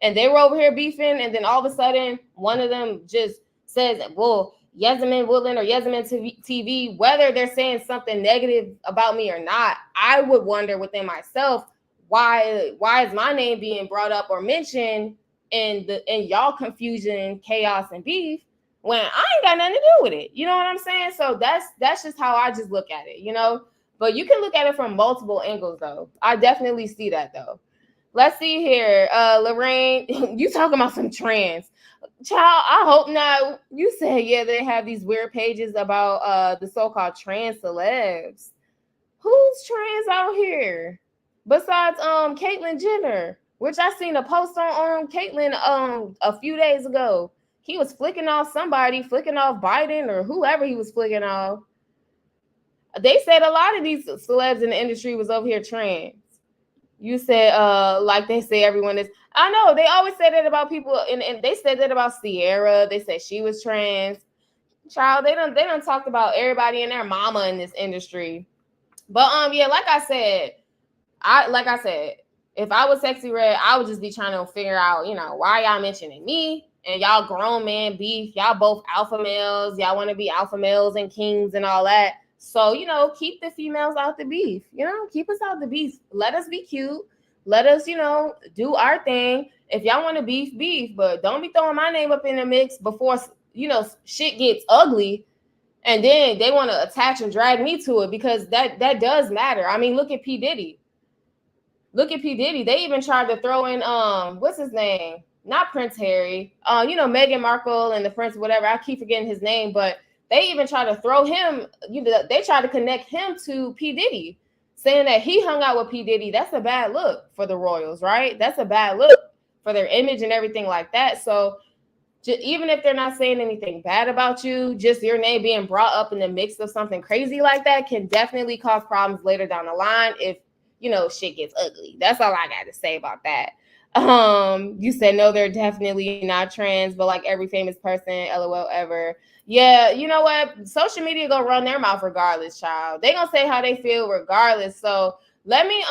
and they were over here beefing, and then all of a sudden one of them just says, well, Yasmin Woodland or Yasmin TV, whether they're saying something negative about me or not, I would wonder within myself, why is my name being brought up or mentioned in y'all confusion, chaos, and beef when I ain't got nothing to do with it? You know what I'm saying? So that's just how I just look at it, you know? But you can look at it from multiple angles, though. I definitely see that, though. Let's see here. Lorraine, you talking about some trans. Child, I hope not. You said, yeah, they have these weird pages about the so-called trans celebs. Who's trans out here? Besides Caitlyn Jenner, which I seen a post on Caitlyn a few days ago. He was flicking off somebody, flicking off Biden or whoever he was flicking off. They said a lot of these celebs in the industry was over here trans. You said, like they say everyone is. I know they always say that about people, and they said that about Sierra. They said she was trans. Child, they done talked about everybody and their mama in this industry. But yeah, like I said, if I was Sexyy Red, I would just be trying to figure out, you know, why y'all mentioning me and y'all grown man beef. Y'all both alpha males. Y'all want to be alpha males and kings and all that. So, you know, keep the females out the beef, you know, keep us out the beef. Let us be cute. Let us, you know, do our thing. If y'all want to beef, but don't be throwing my name up in the mix before, you know, shit gets ugly. And then they want to attach and drag me to it because that does matter. I mean, look at P. Diddy. They even tried to throw in, what's his name? Not Prince Harry. You know, Meghan Markle and the Prince, whatever. I keep forgetting his name, but they even try to throw him, you know, they try to connect him to P. Diddy, saying that he hung out with P. Diddy. That's a bad look for the royals, right? That's a bad look for their image and everything like that. So even if they're not saying anything bad about you, just your name being brought up in the mix of something crazy like that can definitely cause problems later down the line if, you know, shit gets ugly. That's all I got to say about that. You said, no, they're definitely not trans, but like every famous person, LOL ever. Yeah, you know what? Social media gonna run their mouth regardless, child. They gonna say how they feel regardless. So let me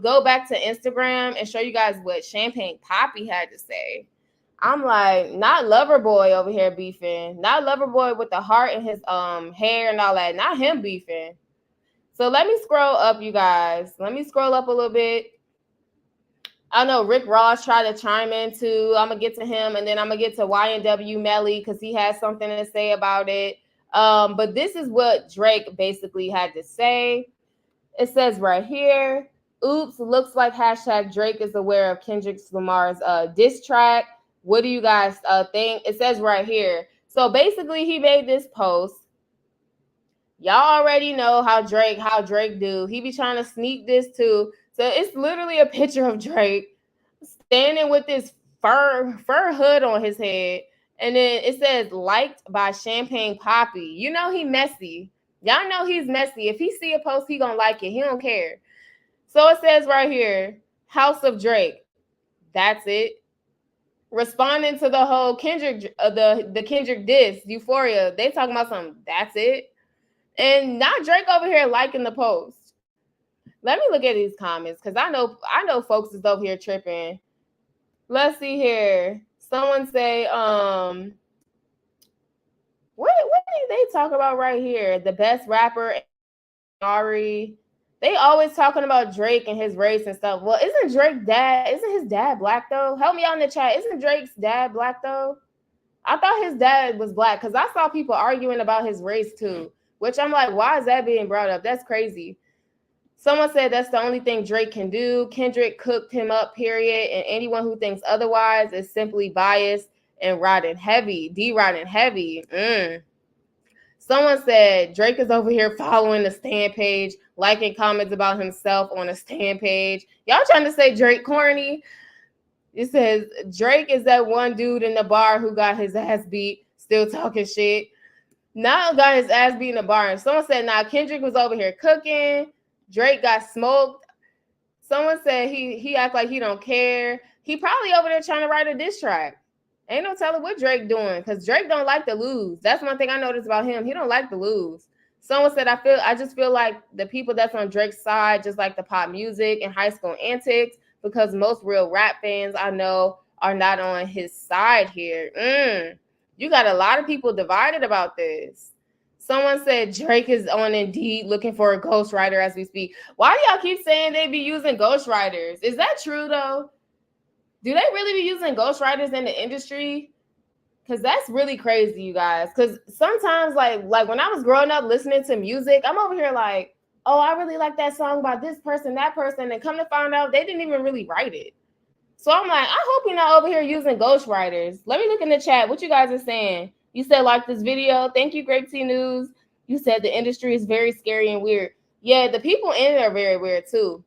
go back to Instagram and show you guys what Champagne Poppy had to say. I'm like, not Loverboy over here beefing, not Loverboy with the heart in his hair and all that, not him beefing. So let me scroll up, you guys. Let me scroll up a little bit. I know Rick Ross tried to chime in too. I'm gonna get to him, and then I'm gonna get to YNW Melly because he has something to say about it. But this is what Drake basically had to say. It says right here, "Oops, looks like hashtag Drake is aware of Kendrick Lamar's diss track. What do you guys think?" It says right here. So basically, he made this post. Y'all already know how Drake do. He be trying to sneak this too. So it's literally a picture of Drake standing with this fur hood on his head. And then it says, liked by Champagne Poppy. You know he messy. Y'all know he's messy. If he see a post, he gonna like it. He don't care. So it says right here, House of Drake. That's it. Responding to the whole Kendrick, the Kendrick diss, Euphoria. They talking about something. That's it. And not Drake over here liking the post. Let me look at these comments because I know folks is over here tripping. Let's see here. Someone say, what do they talk about right here? The best rapper, Ari. They always talking about Drake and his race and stuff. Well, isn't his dad black though? Help me out in the chat. Isn't Drake's dad black though? I thought his dad was black because I saw people arguing about his race too, which I'm like, why is that being brought up? That's crazy. Someone said that's the only thing Drake can do. Kendrick cooked him up, period. And anyone who thinks otherwise is simply biased and riding heavy. Riding heavy. Someone said Drake is over here following the Stan page, liking comments about himself on the Stan page. Y'all trying to say Drake corny? It says Drake is that one dude in the bar who got his ass beat, still talking shit. Now got his ass beat in the bar. And someone said, nah, Kendrick was over here cooking. Drake got smoked. Someone said he act like he don't care. He probably over there trying to write a diss track. Ain't no telling what Drake doing because Drake don't like to lose. That's one thing I noticed about him. He don't like to lose. Someone said, I just feel like the people that's on Drake's side just like the pop music and high school antics because most real rap fans I know are not on his side here. You got a lot of people divided about this. Someone said Drake is on Indeed looking for a ghostwriter as we speak. Why do y'all keep saying they be using ghostwriters? Is that true though? Do they really be using ghostwriters in the industry? Because that's really crazy, you guys. Because sometimes, like when I was growing up listening to music, I'm over here like, oh, I really like that song by this person, that person, and come to find out they didn't even really write it. So I'm like, I hope you're not over here using ghostwriters. Let me look in the chat. What you guys are saying? You said like this video. Thank you, Grape Tea News. You said the industry is very scary and weird. Yeah, the people in it are very weird too.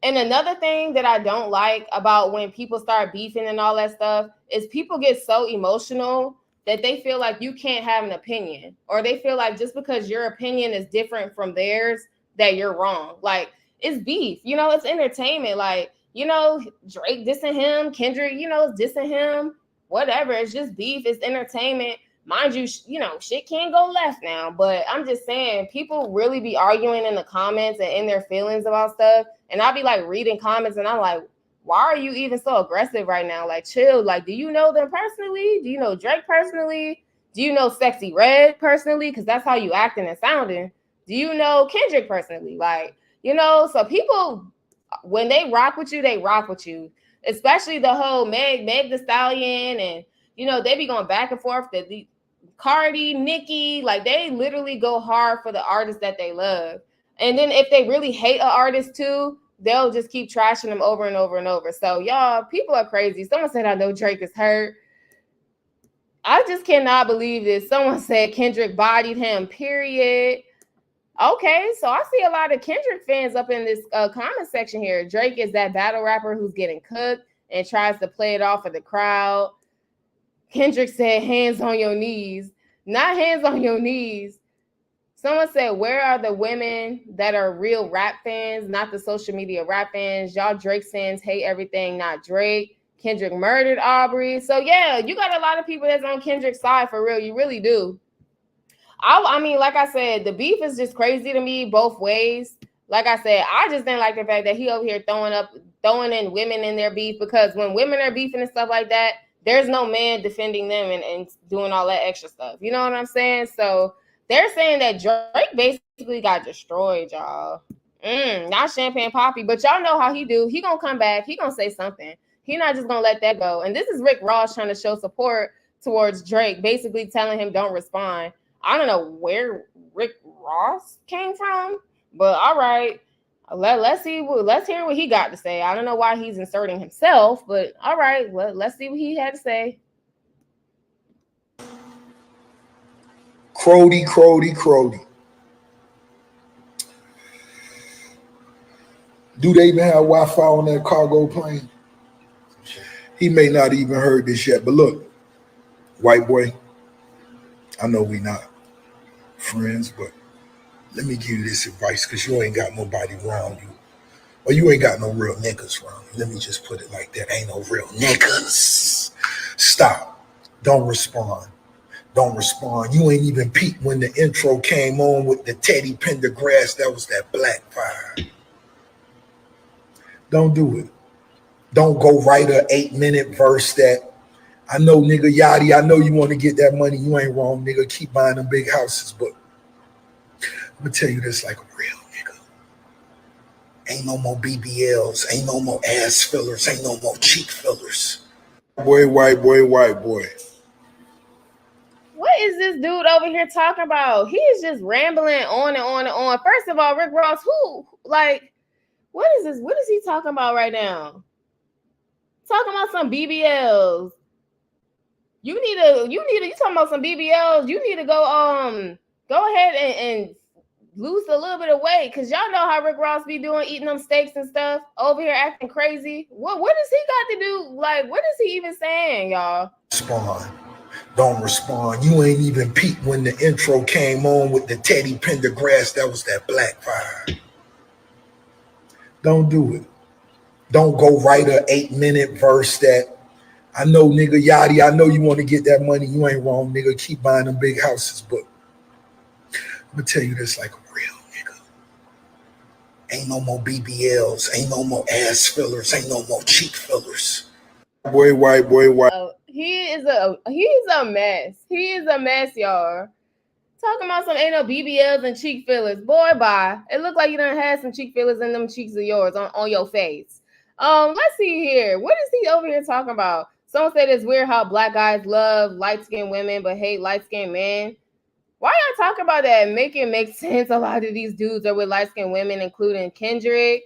And another thing that I don't like about when people start beefing and all that stuff is people get so emotional that they feel like you can't have an opinion, or they feel like just because your opinion is different from theirs that you're wrong. Like, it's beef, it's entertainment. Like, Drake dissing him, Kendrick, is dissing him, whatever. It's just beef. It's entertainment. Mind you, shit can't go left now. But I'm just saying, people really be arguing in the comments and in their feelings about stuff. And I'll be like reading comments and I'm like, why are you even so aggressive right now? Like, chill. Like, do you know them personally? Do you know Drake personally? Do you know Sexyy Red personally? Because that's how you acting and sounding. Do you know Kendrick personally? Like, so people, when they rock with you, they rock with you. Especially the whole Meg the Stallion, and they be going back and forth. The Cardi, Nicki, like they literally go hard for the artists that they love. And then if they really hate an artist too, they'll just keep trashing them over and over and over. So y'all, people are crazy. Someone said, I know Drake is hurt. I just cannot believe this. Someone said Kendrick bodied him, period. Okay, so I see a lot of Kendrick fans up in this comment section here. Drake is that battle rapper who's getting cooked and tries to play it off for the crowd. Kendrick said, hands on your knees. Not hands on your knees. Someone said, where are the women that are real rap fans, not the social media rap fans? Y'all Drake fans hate everything, not Drake. Kendrick murdered Aubrey. So, yeah, you got a lot of people that's on Kendrick's side for real. You really do. I mean, like I said, the beef is just crazy to me both ways. Like I said, I just didn't like the fact that he over here throwing in women in their beef, because when women are beefing and stuff like that, there's no man defending them and doing all that extra stuff. You know what I'm saying? So they're saying that Drake basically got destroyed, y'all. Not Champagne Poppy, but y'all know how he do. He gonna come back. He gonna say something. He not just gonna let that go. And this is Rick Ross trying to show support towards Drake, basically telling him don't respond. I don't know where Rick Ross came from, but all right. Let's hear what he got to say. I don't know why he's inserting himself, but all right, let's see what he had to say. Crody. Do they even have Wi-Fi on that cargo plane? He may not even heard this yet, but look, white boy, I know we not friends, but let me give you this advice, because you ain't got nobody around you. Or you ain't got no real niggas around you. Let me just put it like that. Ain't no real niggas. Stop. Don't respond. You ain't even peeped when the intro came on with the Teddy Pendergrass. That was that black fire. Don't do it. Don't go write a 8-minute verse that, I know, nigga, Yachty, I know you want to get that money. You ain't wrong, nigga. Keep buying them big houses. But I'm going to tell you this like a real nigga. Ain't no more BBLs. Ain't no more ass fillers. Ain't no more cheek fillers. White boy. What is this dude over here talking about? He is just rambling on and on and on. First of all, Rick Ross, what is this? What is he talking about right now? Talking about some BBLs. You talking about some BBLs. You need to go ahead and lose a little bit of weight, because y'all know how Rick Ross be doing, eating them steaks and stuff, over here acting crazy. What does he got to do? Like, what is he even saying, y'all? Don't respond. You ain't even peeped when the intro came on with the Teddy Pendergrass. That was that black fire. Don't do it. Don't go write a 8-minute verse that, I know, nigga, Yachty, I know you want to get that money. You ain't wrong, nigga. Keep buying them big houses. But I'm going to tell you this like a real nigga. Ain't no more BBLs. Ain't no more ass fillers. Ain't no more cheek fillers. white boy, white. He's a mess. He is a mess, y'all. Talking about some ain't no BBLs and cheek fillers. Boy, bye. It looked like you done had some cheek fillers in them cheeks of yours on your face. Let's see here. What is he over here talking about? Someone said it's weird how black guys love light-skinned women but hate light-skinned men. Why y'all talk about that? Make it make sense. A lot of these dudes are with light-skinned women, including Kendrick.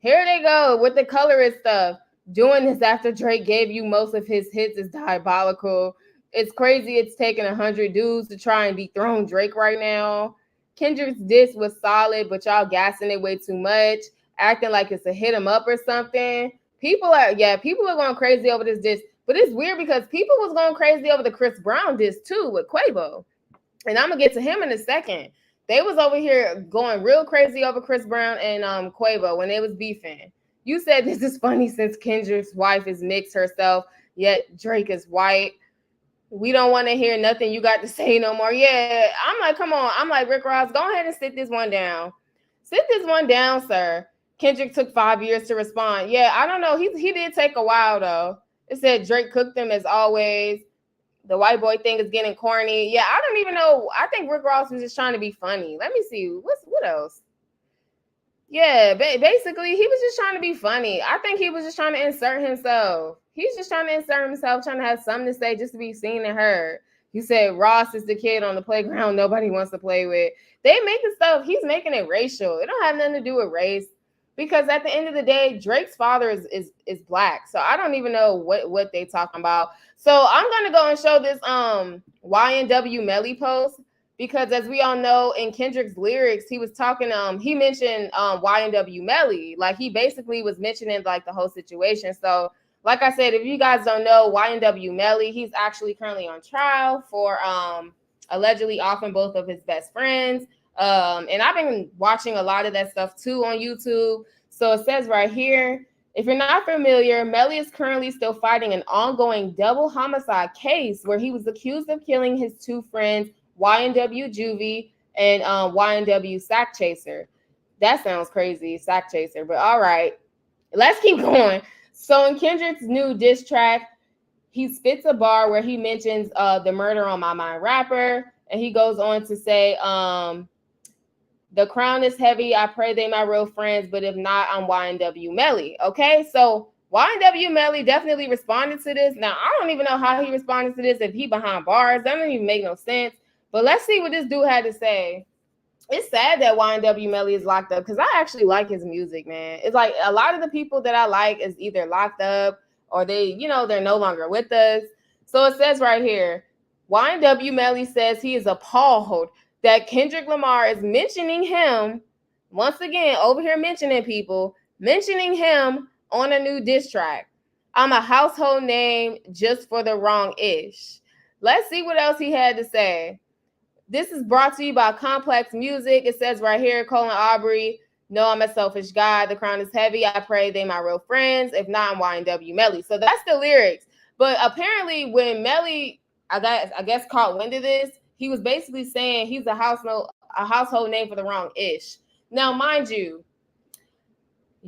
Here they go with the colorist stuff. Doing this after Drake gave you most of his hits is diabolical. It's crazy it's taking 100 dudes to try and dethrone Drake right now. Kendrick's diss was solid, but y'all gassing it way too much, acting like it's a hit 'em up or something. People are going crazy over this diss, but it's weird because people was going crazy over the Chris Brown diss too with Quavo. And I'm gonna get to him in a second. They was over here going real crazy over Chris Brown and Quavo when they was beefing. You said this is funny since Kendrick's wife is mixed herself, yet Drake is white. We don't want to hear nothing you got to say no more. Yeah, I'm like, come on. I'm like, Rick Ross, go ahead and sit this one down. Sit this one down, sir. Kendrick took 5 years to respond. Yeah, I don't know. He did take a while, though. It said Drake cooked them as always. The white boy thing is getting corny. Yeah, I don't even know. I think Rick Ross was just trying to be funny. Let me see. What else? Yeah, basically, he was just trying to be funny. I think he was just trying to insert himself. He's just trying to insert himself, trying to have something to say just to be seen and heard. You said Ross is the kid on the playground nobody wants to play with. They making stuff. He's making it racial. It don't have nothing to do with race. Because at the end of the day, Drake's father is black. So I don't even know what they talking about. So I'm gonna go and show this YNW Melly post. Because as we all know, in Kendrick's lyrics, he was talking, he mentioned YNW Melly. Like he basically was mentioning like the whole situation. So like I said, if you guys don't know, YNW Melly, he's actually currently on trial for allegedly offing both of his best friends. And I've been watching a lot of that stuff too on YouTube. So it says right here, if you're not familiar, Melly is currently still fighting an ongoing double homicide case where he was accused of killing his two friends, YNW Juvie and YNW Sack Chaser. That sounds crazy, Sack Chaser, but all right. Let's keep going. So in Kendrick's new diss track, he spits a bar where he mentions the Murder on My Mind rapper, and he goes on to say, the crown is heavy. I pray they my real friends, but if not, I'm YNW Melly. Okay, so YNW Melly definitely responded to this. Now, I don't even know how he responded to this, if he behind bars. That doesn't even make no sense. But let's see what this dude had to say. It's sad that YNW Melly is locked up because I actually like his music, man. It's like a lot of the people that I like is either locked up or they, they're no longer with us. So it says right here, YNW Melly says he is appalled that Kendrick Lamar is mentioning him, once again, over here mentioning him on a new diss track. I'm a household name just for the wrong ish. Let's see what else he had to say. This is brought to you by Complex Music. It says right here, Colin Aubrey, no, I'm a selfish guy. The crown is heavy. I pray they my real friends. If not, I'm YNW Melly. So that's the lyrics. But apparently when Melly, I guess caught wind of this, he was basically saying he's a household name for the wrong ish. Now, mind you,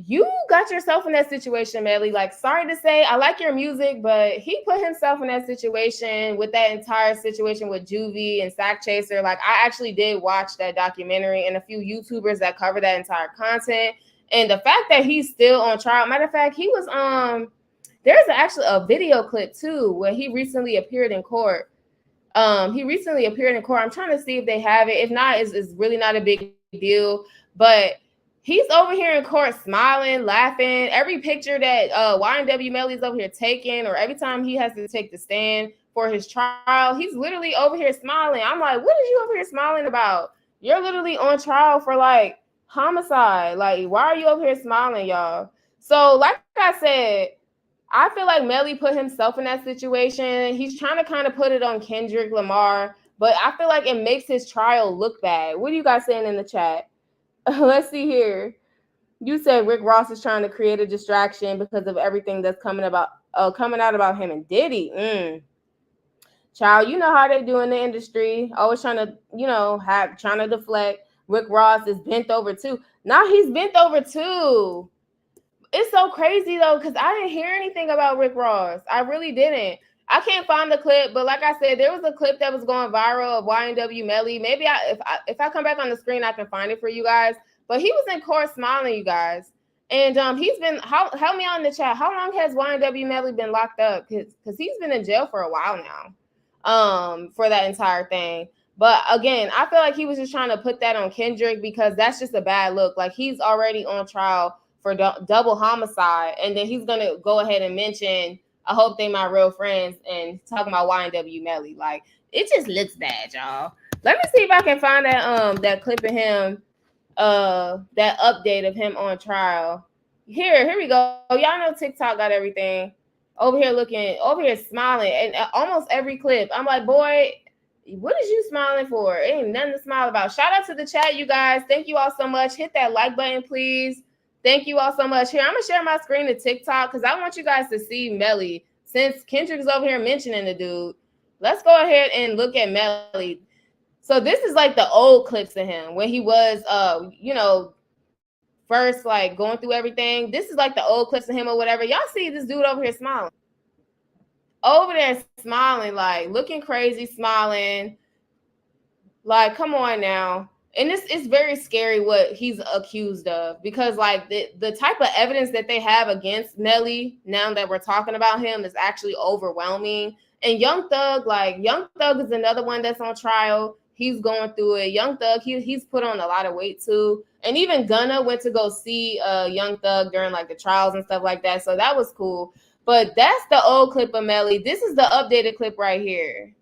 you got yourself in that situation, Melly. Like, sorry to say, I like your music, but he put himself in that situation with that entire situation with Juvie and Sack Chaser. Like, I actually did watch that documentary and a few YouTubers that cover that entire content. And the fact that he's still on trial, matter of fact, he was there's actually a video clip too where he recently appeared in court. I'm trying to see if they have it. If not, it's really not a big deal. But he's over here in court smiling, laughing. Every picture that YNW Melly's over here taking, or every time he has to take the stand for his trial, he's literally over here smiling. I'm like, what are you over here smiling about? You're literally on trial for like homicide. Like, why are you over here smiling, y'all? So, like I said, I feel like Melly put himself in that situation. He's trying to kind of put it on Kendrick Lamar, but I feel like it makes his trial look bad. What are you guys saying in the chat? Let's see here. You said Rick Ross is trying to create a distraction because of everything that's coming out about him and Diddy. Child, you know how they do in the industry. Always trying to, trying to deflect. Rick Ross is bent over too. Now he's bent over too. it's so crazy though, because I didn't hear anything about Rick Ross. I really didn't. I can't find the clip, but like I said, there was a clip that was going viral of YNW Melly. Maybe if I come back on the screen, I can find it for you guys. But he was in court smiling, you guys. And he's been, help me out in the chat. How long has YNW Melly been locked up? Because he's been in jail for a while now, for that entire thing. But again, I feel like he was just trying to put that on Kendrick because that's just a bad look. Like he's already on trial for double homicide, and then he's gonna go ahead and mention, I hope they my real friends, and talking about YNW Melly. Like it just looks bad, y'all. Let me see if I can find that clip of him, that update of him on trial. Here we go. Y'all know TikTok got everything. Over here smiling, and almost every clip, I'm like, boy, what is you smiling for? It ain't nothing to smile about. Shout out to the chat, you guys. Thank you all so much. Hit that like button, please. Thank you all so much. Here, I'm gonna share my screen to TikTok because I want you guys to see Melly. Since Kendrick's over here mentioning the dude, let's go ahead and look at Melly. So this is like the old clips of him when he was, first like going through everything. This is like the old clips of him or whatever. Y'all see this dude over here smiling. Over there smiling, like looking crazy, smiling. Like, come on now. And this is very scary what he's accused of, because like the type of evidence that they have against Melly now that we're talking about him is actually overwhelming. And Young Thug is another one that's on trial. He's going through it. Young Thug, he's put on a lot of weight too. And even Gunna went to go see Young Thug during like the trials and stuff like that. So that was cool. But that's the old clip of Melly. This is the updated clip right here.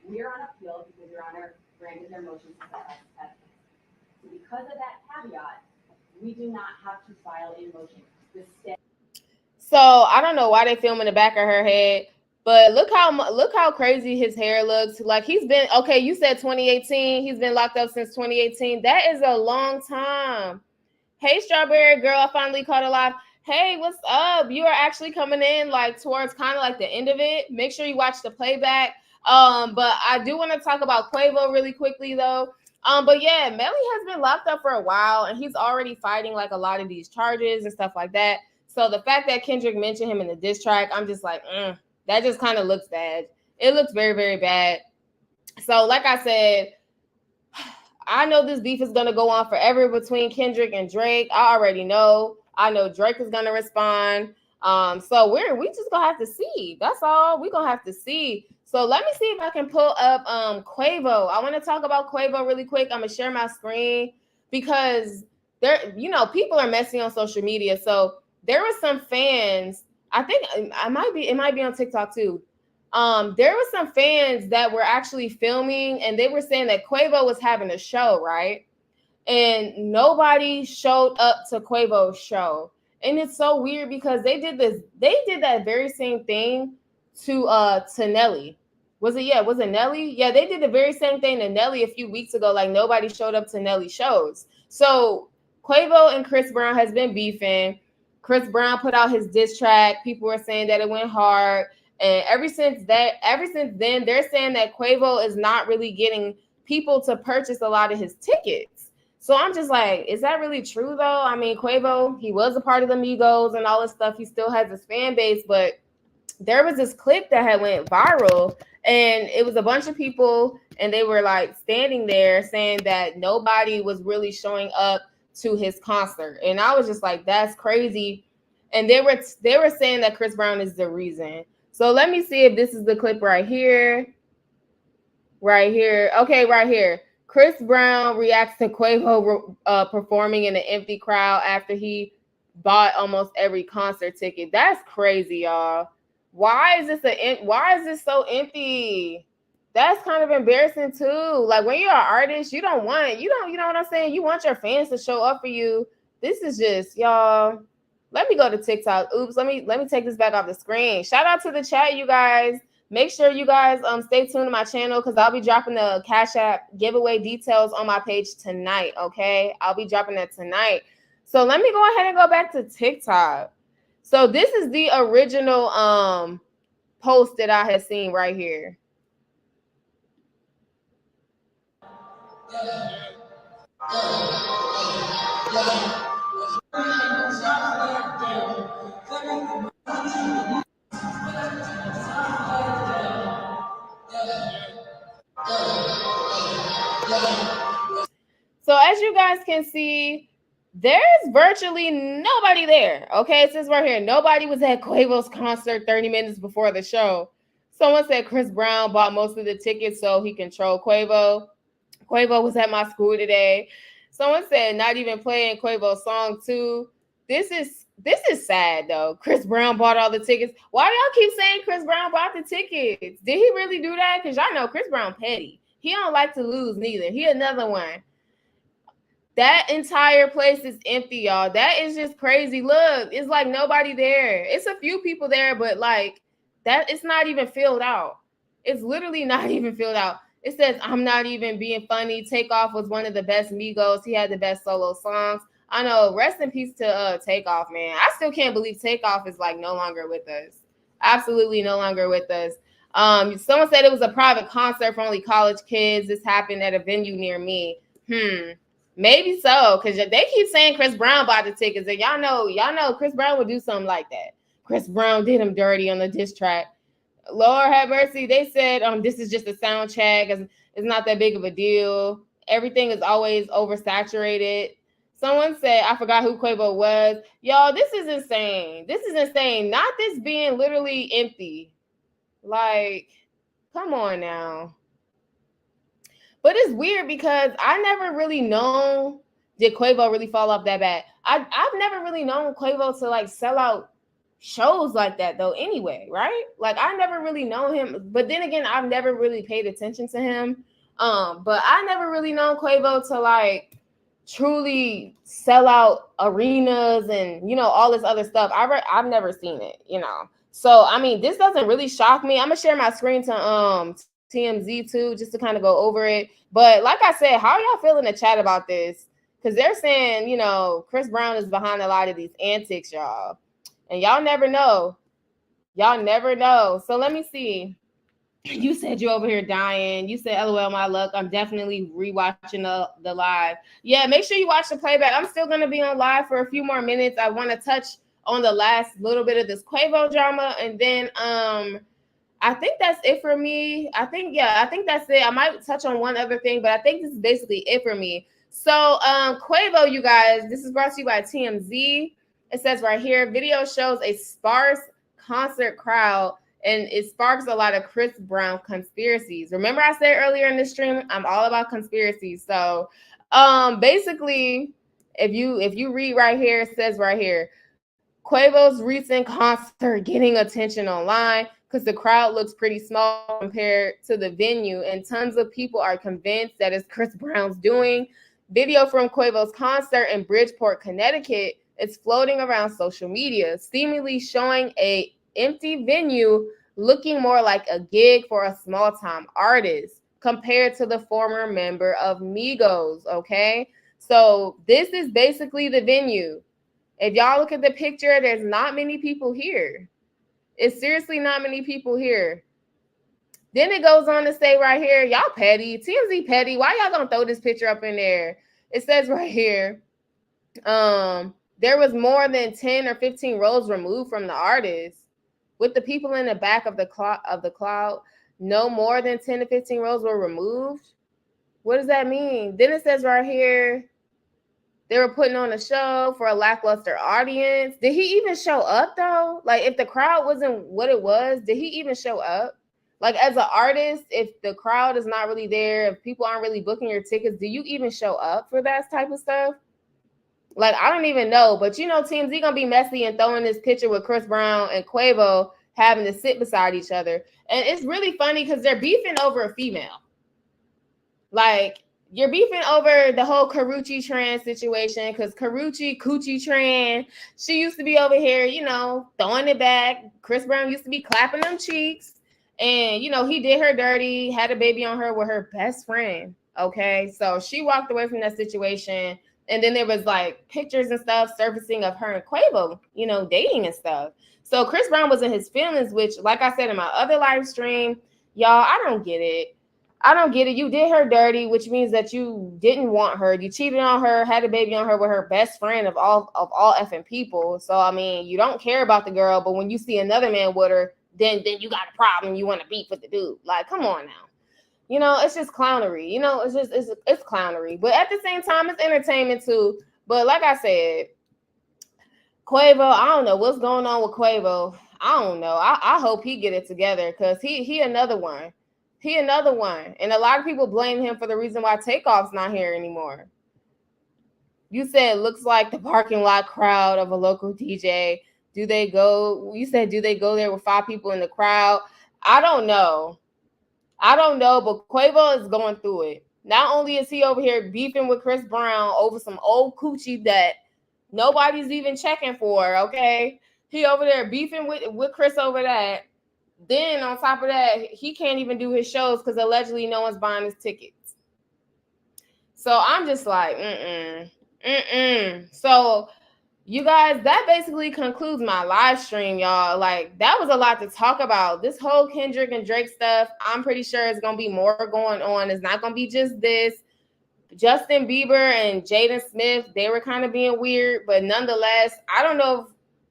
We are on appeal because Your Honor granted their motion to set evidence. So because of that caveat, we do not have to file a motion. So I don't know why they film in the back of her head, but look how crazy his hair looks. Like he's been, okay, you said 2018. He's been locked up since 2018. That is a long time. Hey, Strawberry Girl, I finally caught a live. Hey, what's up? You are actually coming in like towards kind of like the end of it. Make sure you watch the playback. But I do want to talk about Quavo really quickly though. But yeah, Melly has been locked up for a while, and he's already fighting like a lot of these charges and stuff like that. So the fact that Kendrick mentioned him in the diss track, I'm just like, that just kind of looks bad. It looks very, very bad. So like I said, I know this beef is gonna go on forever between Kendrick and Drake. I already know. I know Drake is gonna respond. So we just gonna have to see. That's all. We're gonna have to see. So let me see if I can pull up Quavo. I want to talk about Quavo really quick. I'm gonna share my screen because people are messy on social media. So there were some fans. I think it might be on TikTok too. There were some fans that were actually filming, and they were saying that Quavo was having a show, right? And nobody showed up to Quavo's show. And it's so weird because they did that very same thing to Nelly. Was it Nelly? Yeah, they did the very same thing to Nelly a few weeks ago. Like nobody showed up to Nelly's shows. So Quavo and Chris Brown has been beefing. Chris Brown put out his diss track. People were saying that it went hard. And ever since then, they're saying that Quavo is not really getting people to purchase a lot of his tickets. So I'm just like, is that really true though? I mean, Quavo, he was a part of the Migos and all this stuff. He still has his fan base, but there was this clip that had went viral, and it was a bunch of people, and they were like standing there saying that nobody was really showing up to his concert. And I was just like, that's crazy. And they were saying that Chris Brown is the reason. So let me see if this is the clip right here. Right here. Okay, right here. Chris Brown reacts to Quavo performing in an empty crowd after he bought almost every concert ticket. That's crazy, y'all. Why is this so empty? That's kind of embarrassing too. Like when you're an artist, you know what I'm saying? You want your fans to show up for you. This is just, y'all. Let me go to TikTok. Oops, let me take this back off the screen. Shout out to the chat, you guys. Make sure you guys stay tuned to my channel because I'll be dropping the Cash App giveaway details on my page tonight. Okay, I'll be dropping that tonight. So let me go ahead and go back to TikTok. So this is the original post that I had seen right here. So as you guys can see, there's virtually nobody there. Okay, it says right here, nobody was at Quavo's concert 30 minutes before the show. Someone said Chris Brown bought most of the tickets so he controlled Quavo. Quavo was at my school today. Someone said not even playing Quavo's song too. This is sad though. Chris Brown bought all the tickets. Why y'all keep saying Chris Brown bought the tickets? Did he really do that? Because y'all know Chris Brown petty. He don't like to lose neither. He another one. That entire place is empty, y'all. That is just crazy. Look, it's like nobody there. It's a few people there, but like that, it's not even filled out. It's literally not even filled out. It says, I'm not even being funny. Takeoff was one of the best Migos. He had the best solo songs. I know. Rest in peace to Takeoff, man. I still can't believe Takeoff is like no longer with us. Absolutely no longer with us. Someone said it was a private concert for only college kids. This happened at a venue near me. Maybe so, because they keep saying Chris Brown bought the tickets, and y'all know Chris Brown would do something like that. Chris Brown did him dirty on the diss track. Lord have mercy. They said this is just a sound check. It's not that big of a deal. Everything is always oversaturated. Someone said, I forgot who Quavo was. Y'all, this is insane. This is insane. Not this being literally empty. Like, come on now. But it's weird because I never really known did Quavo really fall off that bad. I've never really known Quavo to like sell out shows like that though anyway, right? Like I never really known him, but then again, I've never really paid attention to him. But I never really known Quavo to like truly sell out arenas and all this other stuff. I've never seen it, So I mean, this doesn't really shock me. I'm gonna share my screen to TMZ too, just to kind of go over it. But like I said, how y'all feel in the chat about this? Because they're saying, Chris Brown is behind a lot of these antics, y'all. And y'all never know. Y'all never know. So let me see. You said you're over here dying. You said, LOL, my luck. I'm definitely rewatching the live. Yeah, make sure you watch the playback. I'm still going to be on live for a few more minutes. I want to touch on the last little bit of this Quavo drama. And then I think that's it for me. I think that's it. I might touch on one other thing, but I think this is basically it for me. So Quavo, you guys, this is brought to you by TMZ. It says right here, video shows a sparse concert crowd, and it sparks a lot of Chris Brown conspiracies. Remember I said earlier in the stream, I'm all about conspiracies. So basically, if you read right here, it says right here, Quavo's recent concert getting attention online because the crowd looks pretty small compared to the venue, and tons of people are convinced that it's Chris Brown's doing. Video from Quavo's concert in Bridgeport, Connecticut is floating around social media, seemingly showing a empty venue looking more like a gig for a small-time artist compared to the former member of Migos, okay? So this is basically the venue. If y'all look at the picture, there's not many people here. It's seriously not many people here. Then it goes on to say right here, y'all petty, TMZ petty. Why y'all gonna throw this picture up in there? It says right here, there was more than 10 or 15 rows removed from the artist. With the people in the back of the cloud, no more than 10 to 15 rows were removed. What does that mean? Then it says right here, they were putting on a show for a lackluster audience. Did he even show up though? Like if the crowd wasn't what it was, did he even show up? Like as an artist, if the crowd is not really there, if people aren't really booking your tickets, do you even show up for that type of stuff? Like, I don't even know, but TMZ gonna be messy and throwing this picture with Chris Brown and Quavo having to sit beside each other. And it's really funny because they're beefing over a female. Like, you're beefing over the whole Karrueche Tran situation because Coochie Tran, she used to be over here, throwing it back. Chris Brown used to be clapping them cheeks. And, he did her dirty, had a baby on her with her best friend. Okay, so she walked away from that situation. And then there was like pictures and stuff surfacing of her and Quavo, you know, dating and stuff. So Chris Brown was in his feelings, which, like I said in my other live stream, y'all, I don't get it. I don't get it. You did her dirty, which means that you didn't want her. You cheated on her, had a baby on her with her best friend of all effing people. So I mean, you don't care about the girl, but when you see another man with her, then you got a problem. You want to beef with the dude. Like, come on now. You know, it's just clownery. You know, it's clownery. But at the same time, it's entertainment too. But like I said, Quavo, I don't know what's going on with Quavo. I don't know. I hope he get it together because he another one. He another one. And a lot of people blame him for the reason why Takeoff's not here anymore. You said looks like the parking lot crowd of a local DJ. Do they go? You said, do they go there with 5 people in the crowd? I don't know. But Quavo is going through it. Not only is he over here beefing with Chris Brown over some old coochie that nobody's even checking for, okay? He over there beefing with Chris over that. Then on top of that, he can't even do his shows because allegedly no one's buying his tickets. So I'm just like, So you guys, that basically concludes my live stream, y'all. Like, that was a lot to talk about. This whole Kendrick and Drake stuff, I'm pretty sure it's going to be more going on. It's not going to be just this. Justin Bieber and Jaden Smith, they were kind of being weird, but nonetheless, I don't know if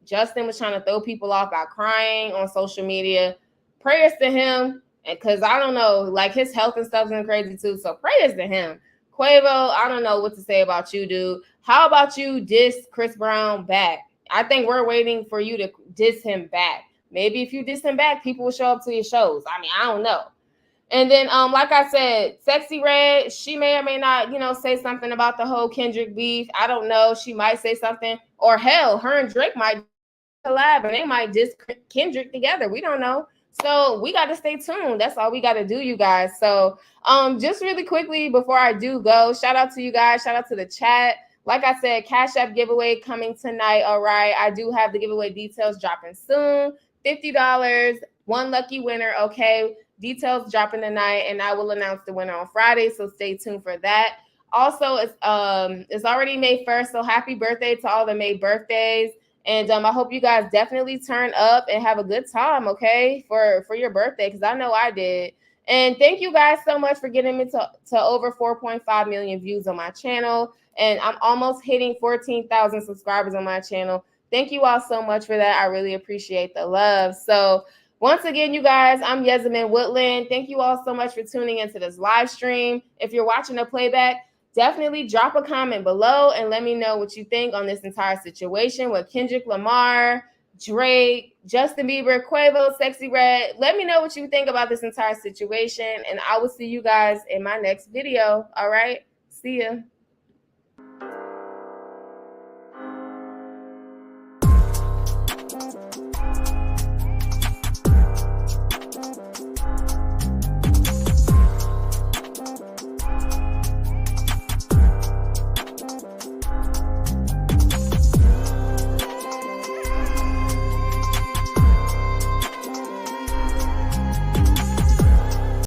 Justin was trying to throw people off by crying on social media. Prayers to him, and because I don't know, like his health and stuff's been crazy too. So prayers to him. Quavo, I don't know what to say about you, dude. How about you diss Chris Brown back? I think we're waiting for you to diss him back. Maybe if you diss him back, people will show up to your shows. I mean, I don't know. And then, like I said, Sexyy Red, she may or may not, you know, say something about the whole Kendrick beef. I don't know. She might say something. Or hell, her and Drake might collab and they might diss Kendrick together. We don't know. So we got to stay tuned. That's all we got to do, you guys. So just really quickly before I do go, shout out to you guys. Shout out to the chat. Like I said, Cash App giveaway coming tonight. All right. I do have the giveaway details dropping soon. $50, one lucky winner. Okay. Details dropping tonight, and I will announce the winner on Friday, so stay tuned for that. Also, it's already May 1st, so happy birthday to all the May birthdays. And I hope you guys definitely turn up and have a good time, okay, for your birthday, because I know I did. And thank you guys so much for getting me to over 4.5 million views on my channel. And I'm almost hitting 14,000 subscribers on my channel. Thank you all so much for that. I really appreciate the love. So once again, you guys, I'm Yesmin Woodland. Thank you all so much for tuning into this live stream. If you're watching a playback, definitely drop a comment below and let me know what you think on this entire situation with Kendrick Lamar, Drake, Justin Bieber, Quavo, Sexyy Red. Let me know what you think about this entire situation, and I will see you guys in my next video. All right? See ya.